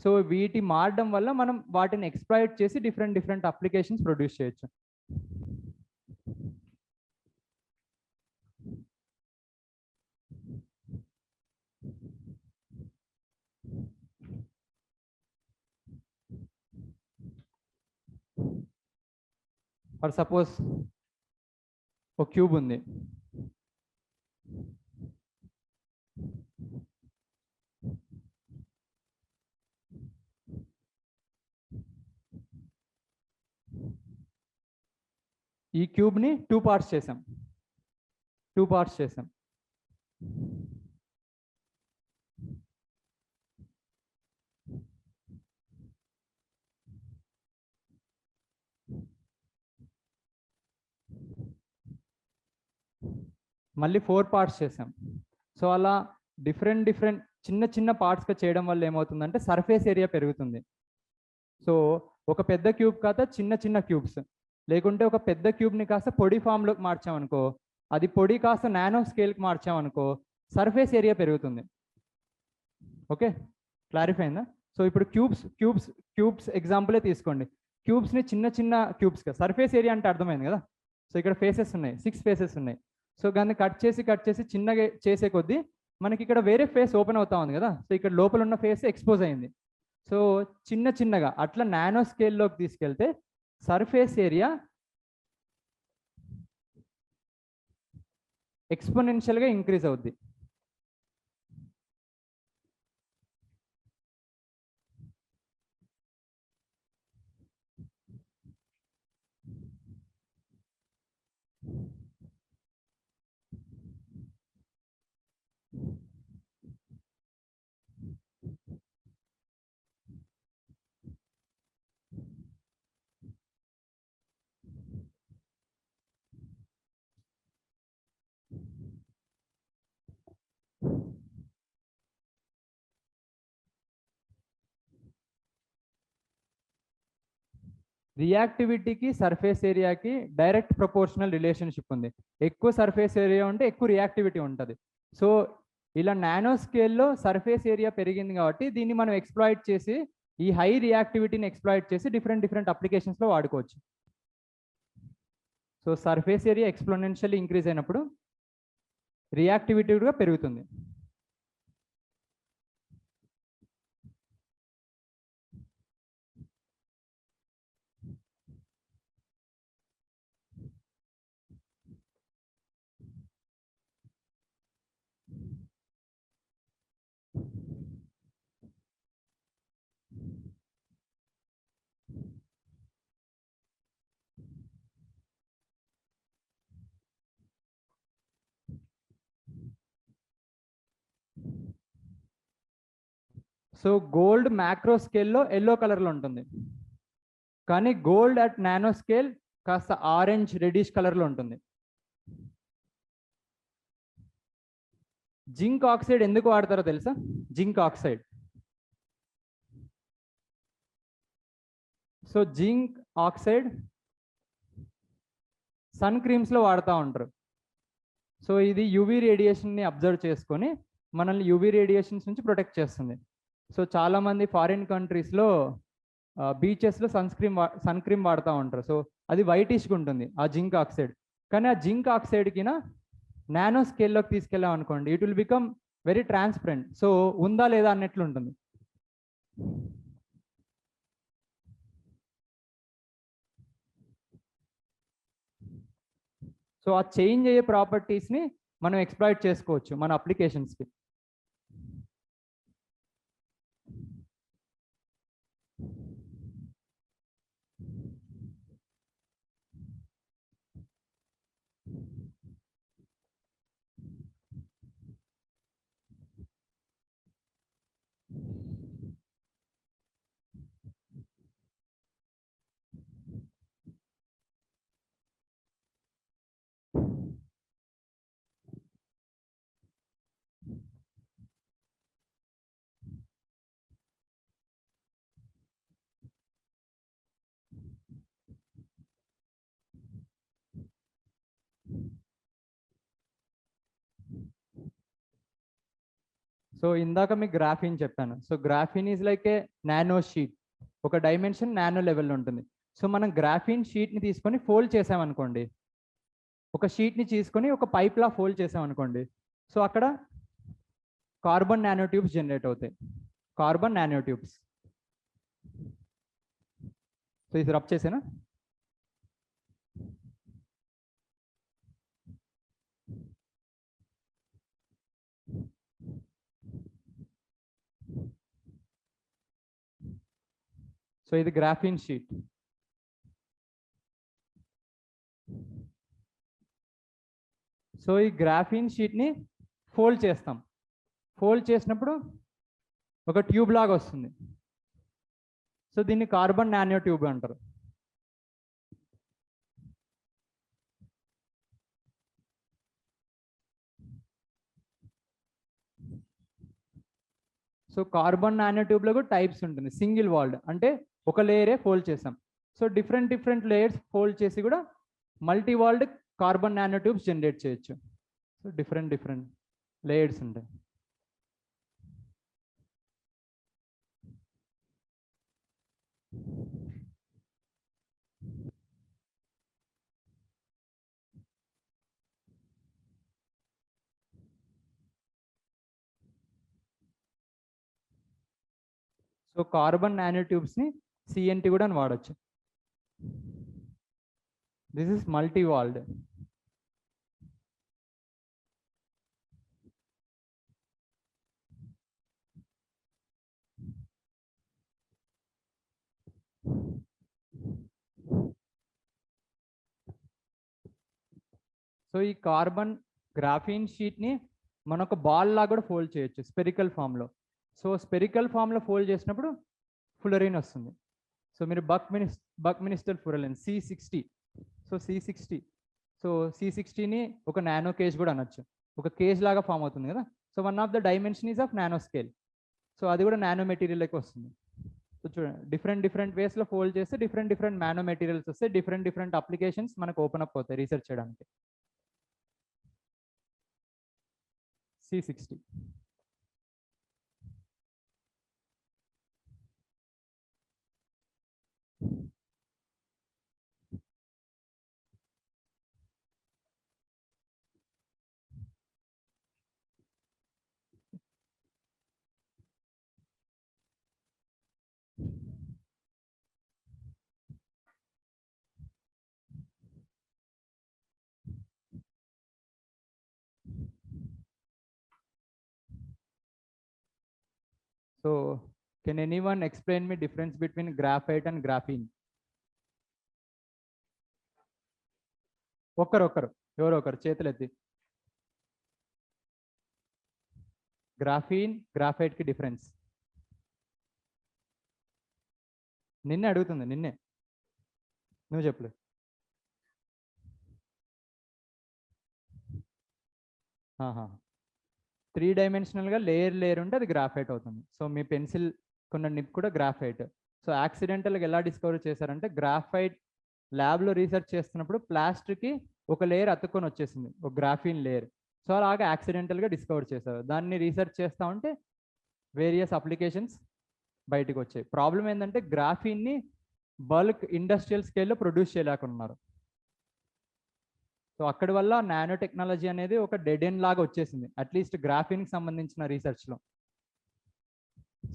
[SPEAKER 1] సో వీటి మారడం వల్ల మనం వాటిని ఎక్స్ప్లాయిట్ చేసి డిఫరెంట్ అప్లికేషన్స్ ప్రొడ్యూస్ చేయొచ్చు. ఫర్ సపోజ్ ఒక క్యూబ్ ఉంది. ఈ క్యూబ్ని 2 పార్ట్స్ చేసాం. మళ్ళీ 4 పార్ట్స్ చేసాం. సో అలా డిఫరెంట్ చిన్న చిన్న పార్ట్స్గా చేయడం వల్ల ఏమవుతుందంటే సర్ఫేస్ ఏరియా పెరుగుతుంది. సో ఒక పెద్ద క్యూబ్ కాస్త చిన్న చిన్న క్యూబ్స్, లేకుంటే ఒక పెద్ద క్యూబ్ని కాస్త పొడి ఫామ్లోకి మార్చామనుకో, అది పొడి కాస్త నానో స్కేల్కి మార్చామనుకో, సర్ఫేస్ ఏరియా పెరుగుతుంది. ఓకే, క్లారిఫై అయిందా? సో ఇప్పుడు క్యూబ్స్ ఎగ్జాంపులే తీసుకోండి. క్యూబ్స్ని చిన్న చిన్న క్యూబ్స్గా, సర్ఫేస్ ఏరియా అంటే అర్థమైంది కదా. సో ఇక్కడ ఫేసెస్ ఉన్నాయి, 6 ఫేసెస్ ఉన్నాయి. సో దాన్ని కట్ చేసి చిన్నగా చేసే కొద్దీ మనకి ఇక్కడ వేరే ఫేస్ ఓపెన్ అవుతా ఉంది కదా. సో ఇక్కడ లోపల ఉన్న ఫేస్ ఎక్స్పోజ్ అయింది. సో చిన్నగా అట్లా నానో స్కేల్లోకి తీసుకెళ్తే సర్ఫేస్ ఏరియా ఎక్స్పోనెన్షియల్గా ఇంక్రీజ్ అవుద్ది. రియాక్టివిటీకి సర్ఫేస్ ఏరియాకి డైరెక్ట్ ప్రపోర్షనల్ రిలేషన్షిప్ ఉంది. ఎక్కువ సర్ఫేస్ ఏరియా ఉంటే ఎక్కువ రియాక్టివిటీ ఉంటుంది. సో ఇలా నానో స్కేల్లో సర్ఫేస్ ఏరియా పెరిగింది కాబట్టి దీన్ని మనం ఎక్స్ప్లాయిట్ చేసి, ఈ హై రియాక్టివిటీని ఎక్స్ప్లాయిట్ చేసి డిఫరెంట్ అప్లికేషన్స్లో వాడుకోవచ్చు. So surface area exponentially increase అయినప్పుడు రియాక్టివిటీ కూడా పెరుగుతుంది. సో గోల్డ్ మ్యాక్రో స్కేల్లో ఎల్లో కలర్లో ఉంటుంది, కానీ గోల్డ్ అట్ నానో స్కేల్ కాస్త ఆరెంజ్ రెడిష్ కలర్లో ఉంటుంది. జింక్ ఆక్సైడ్ ఎందుకు వాడతారో తెలుసా? Zinc oxide, so zinc oxide sun క్రీమ్స్లో వాడుతూ ఉంటారు. సో ఇది యూవీ రేడియేషన్ని అబ్జర్వ్ చేసుకొని మనల్ని యూవీ రేడియేషన్స్ నుంచి ప్రొటెక్ట్ చేస్తుంది. సో చాలామంది ఫారిన్ కంట్రీస్లో బీచెస్లో సన్ క్రీమ్ వాడుతూ ఉంటారు. సో అది వైటిష్గా ఉంటుంది ఆ జింక్ ఆక్సైడ్. కానీ ఆ జింక్ ఆక్సైడ్కి నానో స్కేల్లోకి తీసుకెళ్ళాం అనుకోండి, it will become very transparent. So ఉందా లేదా అన్నట్లు ఉంటుంది. సో ఆ చేంజ్ అయ్యే ప్రాపర్టీస్ని మనం ఎక్స్ప్లాయిట్ చేసుకోవచ్చు మన అప్లికేషన్స్కి. సో ఇందాక మీకు గ్రాఫిన్ చెప్పాను. So graphene is like A nano sheet, ఒక డైమెన్షన్ నానో లెవెల్లో ఉంటుంది. సో మనం గ్రాఫిన్ షీట్ని తీసుకొని ఫోల్డ్ చేసామనుకోండి, ఒక షీట్ని తీసుకొని ఒక పైప్లా ఫోల్డ్ చేసామనుకోండి, సో అక్కడ కార్బన్ నానో ట్యూబ్స్ జనరేట్ అవుతాయి. Carbon nano tubes. సో ఇది రబ్ చేసేనా? సో ఇది గ్రాఫిన్ షీట్. సో ఈ గ్రాఫిన్ షీట్ని ఫోల్డ్ చేస్తాం. ఫోల్డ్ చేసినప్పుడు ఒక ట్యూబ్ లాగా వస్తుంది. సో దీన్ని కార్బన్ నానో ట్యూబ్ అంటారు. సో కార్బన్ నానో ట్యూబ్లో కూడా టైప్స్ ఉంటుంది. సింగిల్ వాల్డ్ అంటే ఒక లేయరే ఫోల్డ్ చేసాం. So different different layers fold చేసి కూడా multi walled carbon nano tubes generate చేయొచ్చు. సో డిఫరెంట్ డిఫరెంట్ లేయర్స్ ఉంటాయి. సో కార్బన్ నానో ట్యూబ్స్ని సిఎన్టీ కూడా అని వాడచ్చు. This is multi walled. So ఈ కార్బన్ గ్రాఫిన్ షీట్ని మనం ఒక బాల్ లాగా కూడా ఫోల్డ్ చేయొచ్చు స్పెరికల్ ఫామ్లో. సో స్పెరికల్ ఫామ్లో ఫోల్డ్ చేసినప్పుడు ఫులరిన్ వస్తుంది. సో మీరు బక్మినిస్టర్ ఫులరిన్ C60. So C60. సో C60ని ఒక నానో కేజ్ కూడా అనొచ్చు. ఒక కేజ్ లాగా ఫామ్ అవుతుంది కదా. So one of the dimension is of nano scale. So అది కూడా నానో మెటీరియల్కి వస్తుంది. సో చూడండి డిఫరెంట్ డిఫరెంట్ వేస్లో ఫోల్డ్ చేస్తే డిఫరెంట్ డిఫరెంట్ నానో మెటీరియల్స్ వస్తే డిఫరెంట్ డిఫరెంట్ అప్లికేషన్స్ మనకు ఓపెన్ అప్ అవుతాయి రీసెర్చ్ చేయడానికి. C60. So can anyone explain me difference between graphite and graphene? ఒక్కరు ఎవరో ఒకరు చేతులు ఎత్తి. గ్రాఫీన్ గ్రాఫైట్ కి డిఫరెన్స్ నిన్నే అడుగుతుంది. నిన్నే నువ్వు చెప్పలే. త్రీ డైమెన్షనల్గా లేయర్ ఉంటే అది గ్రాఫైట్ అవుతుంది. సో మీ పెన్సిల్ కొన్న నిప్ కూడా గ్రాఫైట్. సో యాక్సిడెంటల్గా ఎలా డిస్కవర్ చేశారంటే గ్రాఫైట్ ల్యాబ్లో రీసెర్చ్ చేస్తున్నప్పుడు ప్లాస్టిక్కి ఒక లేయర్ అతుక్కొని వచ్చేసింది, ఒక గ్రాఫీన్ లేయర్. సో అలాగా యాక్సిడెంటల్గా డిస్కవర్ చేశారు. దాన్ని రీసెర్చ్ చేస్తూ ఉంటే వేరియస్ అప్లికేషన్స్ బయటకు వచ్చాయి. ప్రాబ్లం ఏంటంటే గ్రాఫీన్ని బల్క్ ఇండస్ట్రియల్ స్కేల్లో ప్రొడ్యూస్ చేయలేకున్నారు. సో అక్కడి వల్ల నానో టెక్నాలజీ అనేది ఒక డెడ్ ఎండ్ లాగా వచ్చేసింది, అట్లీస్ట్ గ్రాఫీన్కి సంబంధించిన రీసెర్చ్లో.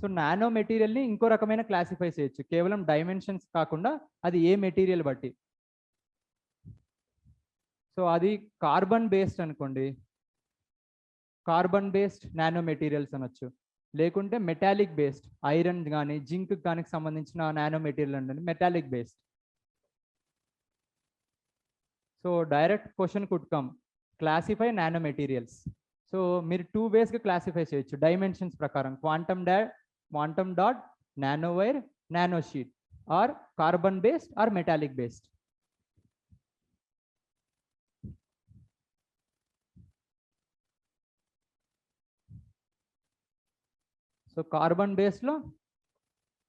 [SPEAKER 1] సో నానో మెటీరియల్ని ఇంకో రకమైన క్లాసిఫై చేయొచ్చు, కేవలం డైమెన్షన్స్ కాకుండా అది ఏ మెటీరియల్ బట్టి. సో అది కార్బన్ బేస్డ్ అనుకోండి, కార్బన్ బేస్డ్ నానో మెటీరియల్స్ అనొచ్చు. లేకుంటే మెటాలిక్ బేస్డ్, ఐరన్ కానీ జింక్ కానీ సంబంధించిన నానో మెటీరియల్ అంటే metallic based. So direct question could come, classify nano materials. So మీరు 2 వేస్గా క్లాసిఫై చేయొచ్చు డైమెన్షన్స్ ప్రకారం, quantum dot, nano wire, nano sheet, or carbon based or metallic based. So carbon బేస్లో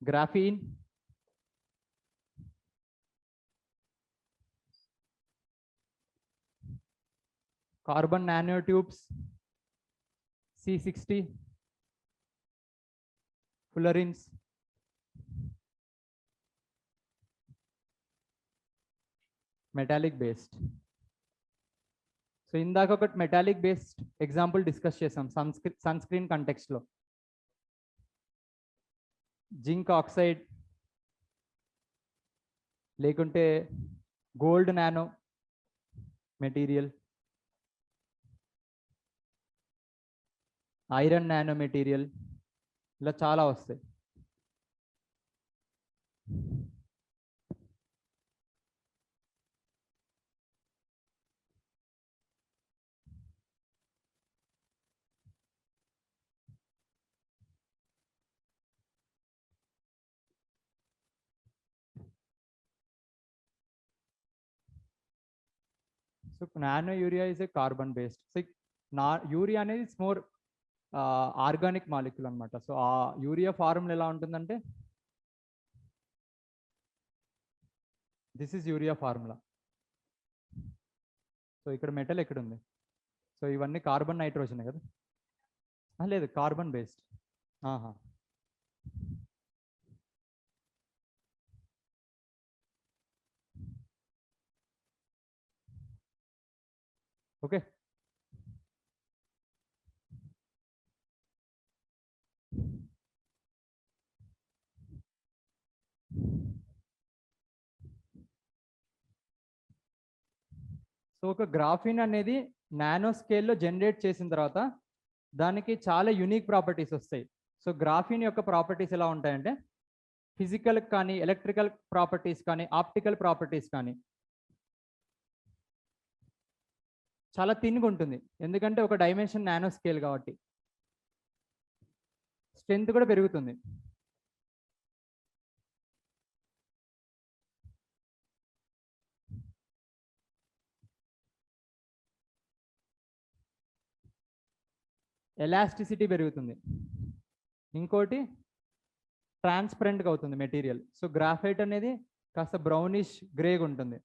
[SPEAKER 1] graphene, carbon nano tubes C60, fullerenes, metallic based. So ఇందాక ఒకటి metallic based example discuss చేసాం sun screen కంటెక్స్ట్లో. Zinc oxide లేకుంటే gold nano material, iron nano material, ఇలా చాలా వస్తాయి. So nano urea is a carbon based. So urea అనేది it's more organic molecule అనమాట. So ఆ యూరియా ఫార్ములా ఎలా ఉంటుందంటే this is urea formula. So ఇక్కడ మెటల్ ఎక్కడ ఉంది? సో ఇవన్నీ కార్బన్ నైట్రోజన్ కదా? లేదు, కార్బన్ బేస్డ్. ఓకే. సో ఒక గ్రాఫిన్ అనేది నానో స్కేల్లో జనరేట్ చేసిన తర్వాత దానికి చాలా యూనిక్ ప్రాపర్టీస్ వస్తాయి. సో గ్రాఫిన్ యొక్క ప్రాపర్టీస్ ఎలా ఉంటాయంటే ఫిజికల్ కానీ, ఎలక్ట్రికల్ ప్రాపర్టీస్ కానీ, ఆప్టికల్ ప్రాపర్టీస్ కానీ చాలా థిన్గా ఉంటుంది. ఎందుకంటే ఒక డైమెన్షన్ నానో స్కేల్ కాబట్టి స్ట్రెంత్ కూడా పెరుగుతుంది. ఎలాస్టిసిటీ పెరుగుతుంది. ఇంకోటి ట్రాన్స్పరెంట్గా అవుతుంది మెటీరియల్. సో గ్రాఫైట్ అనేది కాస్త బ్రౌనిష్ గ్రేగా ఉంటుంది.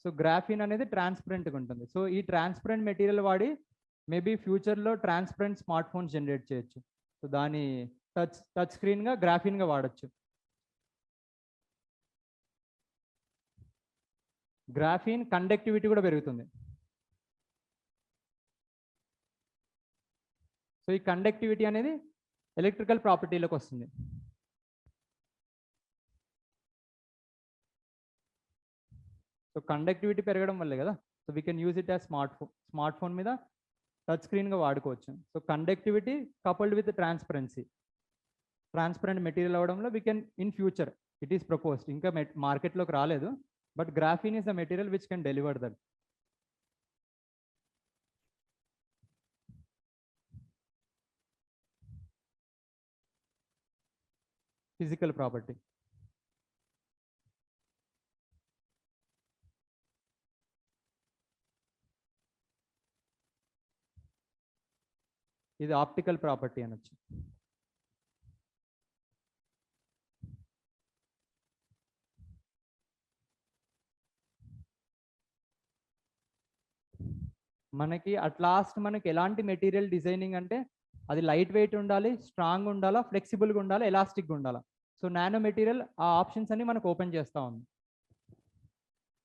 [SPEAKER 1] సో గ్రాఫిన్ అనేది ట్రాన్స్పరెంట్గా ఉంటుంది. సో ఈ ట్రాన్స్పరెంట్ మెటీరియల్ వాడి మేబీ ఫ్యూచర్లో ట్రాన్స్పరెంట్ స్మార్ట్ ఫోన్స్ జనరేట్ చేయొచ్చు. సో దాని టచ్ స్క్రీన్గా గ్రాఫిన్గా వాడచ్చు. గ్రాఫిన్ కండక్టివిటీ కూడా పెరుగుతుంది. సో ఈ కండక్టివిటీ అనేది ఎలక్ట్రికల్ ప్రాపర్టీలోకి వస్తుంది. సో కండక్టివిటీ పెరగడం వల్లే కదా. So we can use it as smart phone మీద టచ్ స్క్రీన్గా వాడుకోవచ్చు. So conductivity coupled with transparency, transparent material అవ్వడంలో we can in future it is proposed. ఇంకా మార్కెట్లోకి రాలేదు, but graphene is the material which can deliver that. Physical property. ఇది optical property అనొచ్చు. మనకి అట్ లాస్ట్ మనకి ఎలాంటి మెటీరియల్ డిజైనింగ్ అంటే అది లైట్ వెయిట్ ఉండాలి, స్ట్రాంగ్ ఉండాలా, ఫ్లెక్సిబుల్గా ఉండాలా, ఎలాస్టిక్గా ఉండాలా. సో నానో మెటీరియల్ ఆ ఆప్షన్స్ అన్ని మనకు ఓపెన్ చేస్తూ ఉంది.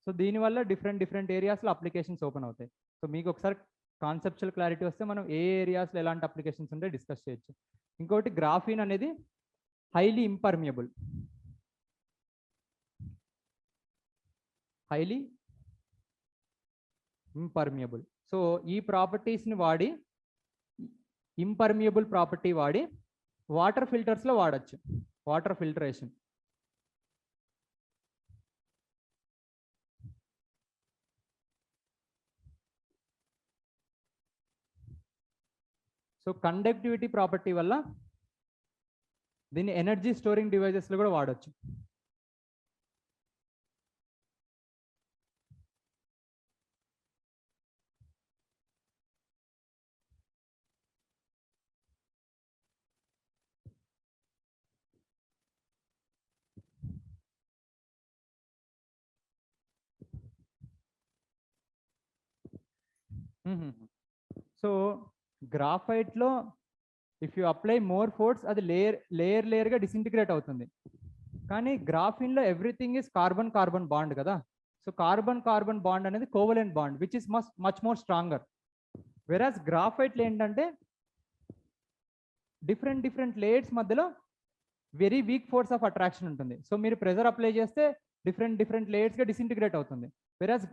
[SPEAKER 1] సో దీనివల్ల డిఫరెంట్ ఏరియాస్లో అప్లికేషన్స్ ఓపెన్ అవుతాయి. సో మీకు ఒకసారి కాన్సెప్చువల్ క్లారిటీ వస్తే మనం ఏ ఏరియాస్లో ఎలాంటి అప్లికేషన్స్ ఉంటే డిస్కస్ చేయొచ్చు. ఇంకోటి గ్రాఫిన్ అనేది highly impermeable. Highly impermeable. So ఈ ప్రాపర్టీస్ని వాడి, ఇంపర్మియబుల్ ప్రాపర్టీ వాడి వాటర్ ఫిల్టర్స్లో వాడచ్చు. Water filtration. So conductivity property వల్ల దీన్ని ఎనర్జీ స్టోరింగ్ డివైజెస్లో కూడా వాడచ్చు. సో గ్రాఫైట్లో if you apply more force అది లేయర్గా డిసింటిగ్రేట్ అవుతుంది. కానీ గ్రాఫిన్లో ఎవ్రీథింగ్ ఈస్ కార్బన్ బాండ్ కదా. సో కార్బన్ బాండ్ అనేది covalent bond which is much more stronger. Whereas గ్రాఫైట్లో ఏంటంటే డిఫరెంట్ లేయర్స్ మధ్యలో very weak force of attraction ఉంటుంది. సో మీరు ప్రెజర్ అప్లై చేస్తే డిఫరెంట్ లేయర్స్గా డిసింటిగ్రేట్ అవుతుంది. వెరాజ్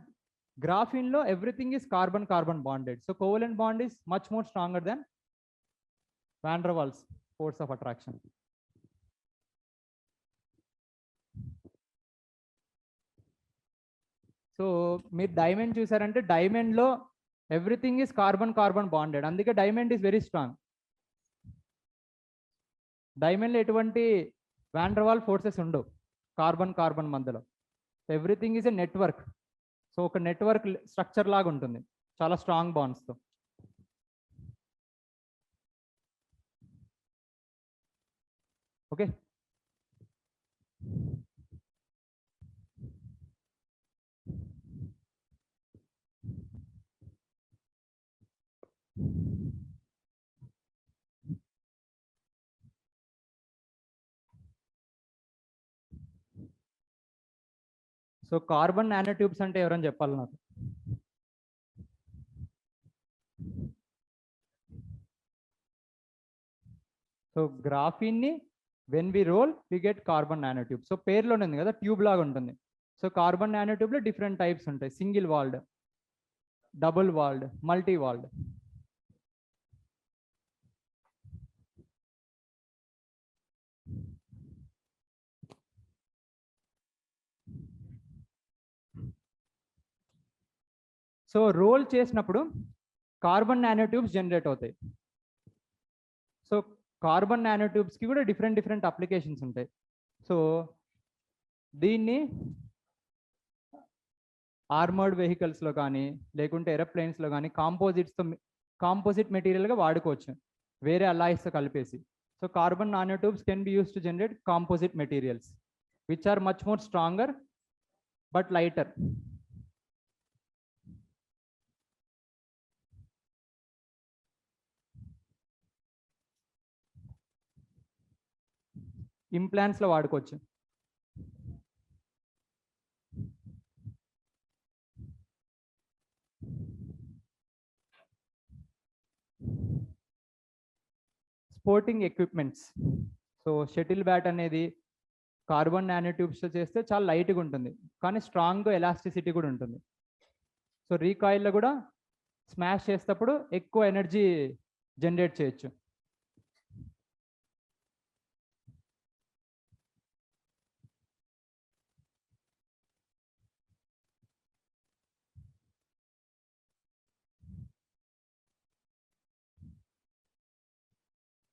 [SPEAKER 1] గ్రాఫిన్లో everything is carbon bonded. So covalent bond is much more stronger than van der Waals force of attraction. So మీరు diamond చూసారంటే డైమండ్లో everything is carbon carbon bonded, అందుకే diamond is very strong. డైమండ్లో ఎటువంటి van der Waals forces ఉండవు carbon carbon మధ్యలో. Everything is a network. So ఒక network structure లాగా ఉంటుంది చాలా స్ట్రాంగ్ బాండ్స్తో. Okay, so carbon nano tubes అంటే ఎవరైనా చెప్పాలి నాకు. సో గ్రాఫీన్ని when we roll we get carbon nano tube. So పేర్లోనే ఉంది కదా ట్యూబ్ లాగా ఉంటుంది. సో కార్బన్ నానో ట్యూబ్లో డిఫరెంట్ టైప్స్ ఉంటాయి, single walled, double walled, multi walled. So roll చేసినప్పుడు కార్బన్ నానో ట్యూబ్స్ జనరేట్ అవుతాయి. సో కార్బన్ నానో ట్యూబ్స్కి కూడా డిఫరెంట్ డిఫరెంట్ అప్లికేషన్స్ ఉంటాయి. సో దీన్ని ఆర్మర్డ్ వెహికల్స్లో కానీ లేకుంటే ఏరోప్లేన్స్లో కానీ కాంపోజిట్ మెటీరియల్గా వాడుకోవచ్చు వేరే అలాయిస్తో కలిపేసి. So carbon nano tubes can be use to generate composite materials which are much more stronger but lighter. ఇంప్లాంట్స్లో వాడుకోవచ్చు. Sporting equipments. So shuttle bat అనేది కార్బన్ నానో ట్యూబ్స్తో చేస్తే చాలా లైట్గా ఉంటుంది కానీ స్ట్రాంగ్ ఎలాస్టిసిటీ కూడా ఉంటుంది. సో రీకాయిల్లో కూడా స్మాష్ చేసేటప్పుడు ఎక్కువ ఎనర్జీ జనరేట్ చేయొచ్చు.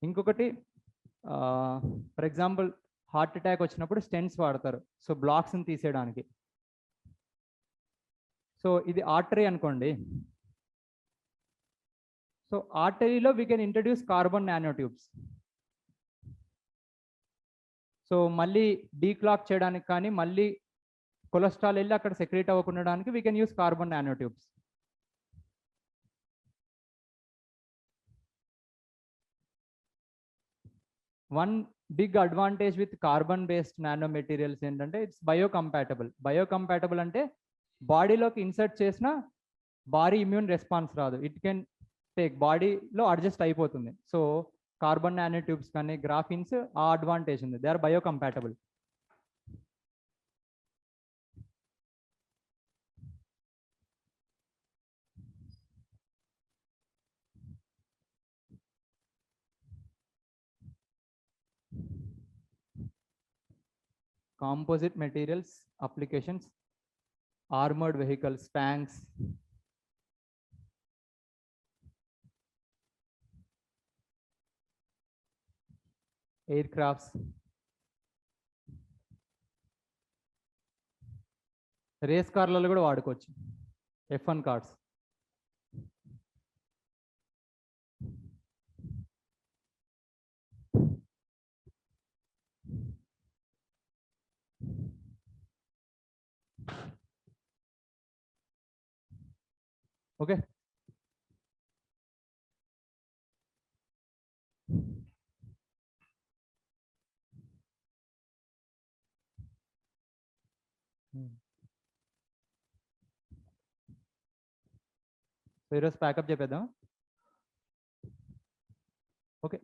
[SPEAKER 1] ఇంకొకటి ఫర్ ఎగ్జాంపుల్ హార్ట్ అటాక్ వచ్చినప్పుడు స్టెంట్స్ వాడతారు, సో బ్లాక్స్ని తీసేయడానికి. సో ఇది ఆర్టరీ అనుకోండి. సో ఆర్టరీలో we can introduce carbon nano tubes. So మళ్ళీ డీక్లాక్ చేయడానికి కానీ మళ్ళీ కొలెస్ట్రాల్ వెళ్ళి అక్కడ సెక్రేట్ అవ్వకుండడానికి we can use carbon nano tubes. One big advantage with carbon based nano materials ఏంటంటే ఇట్స్ బయోకంపాటబుల్. బయోకంపాటబుల్ అంటే బాడీలోకి ఇన్సర్ట్ చేసిన భారీ ఇమ్యూన్ రెస్పాన్స్ రాదు, ఇట్ కెన్ టేక్ బాడీలో అడ్జస్ట్ అయిపోతుంది. సో కార్బన్ నానో ట్యూబ్స్ కానీ గ్రాఫిన్స్ ఆ అడ్వాంటేజ్ ఉంది, they are biocompatible. Composite materials applications, armored vehicles, tanks, aircrafts, race కార్లలో కూడా వాడుకోవచ్చు, F1 కార్స్. ఓకే, సో ఈరోజు ప్యాకప్ చెప్పేద్దాం. ఓకే.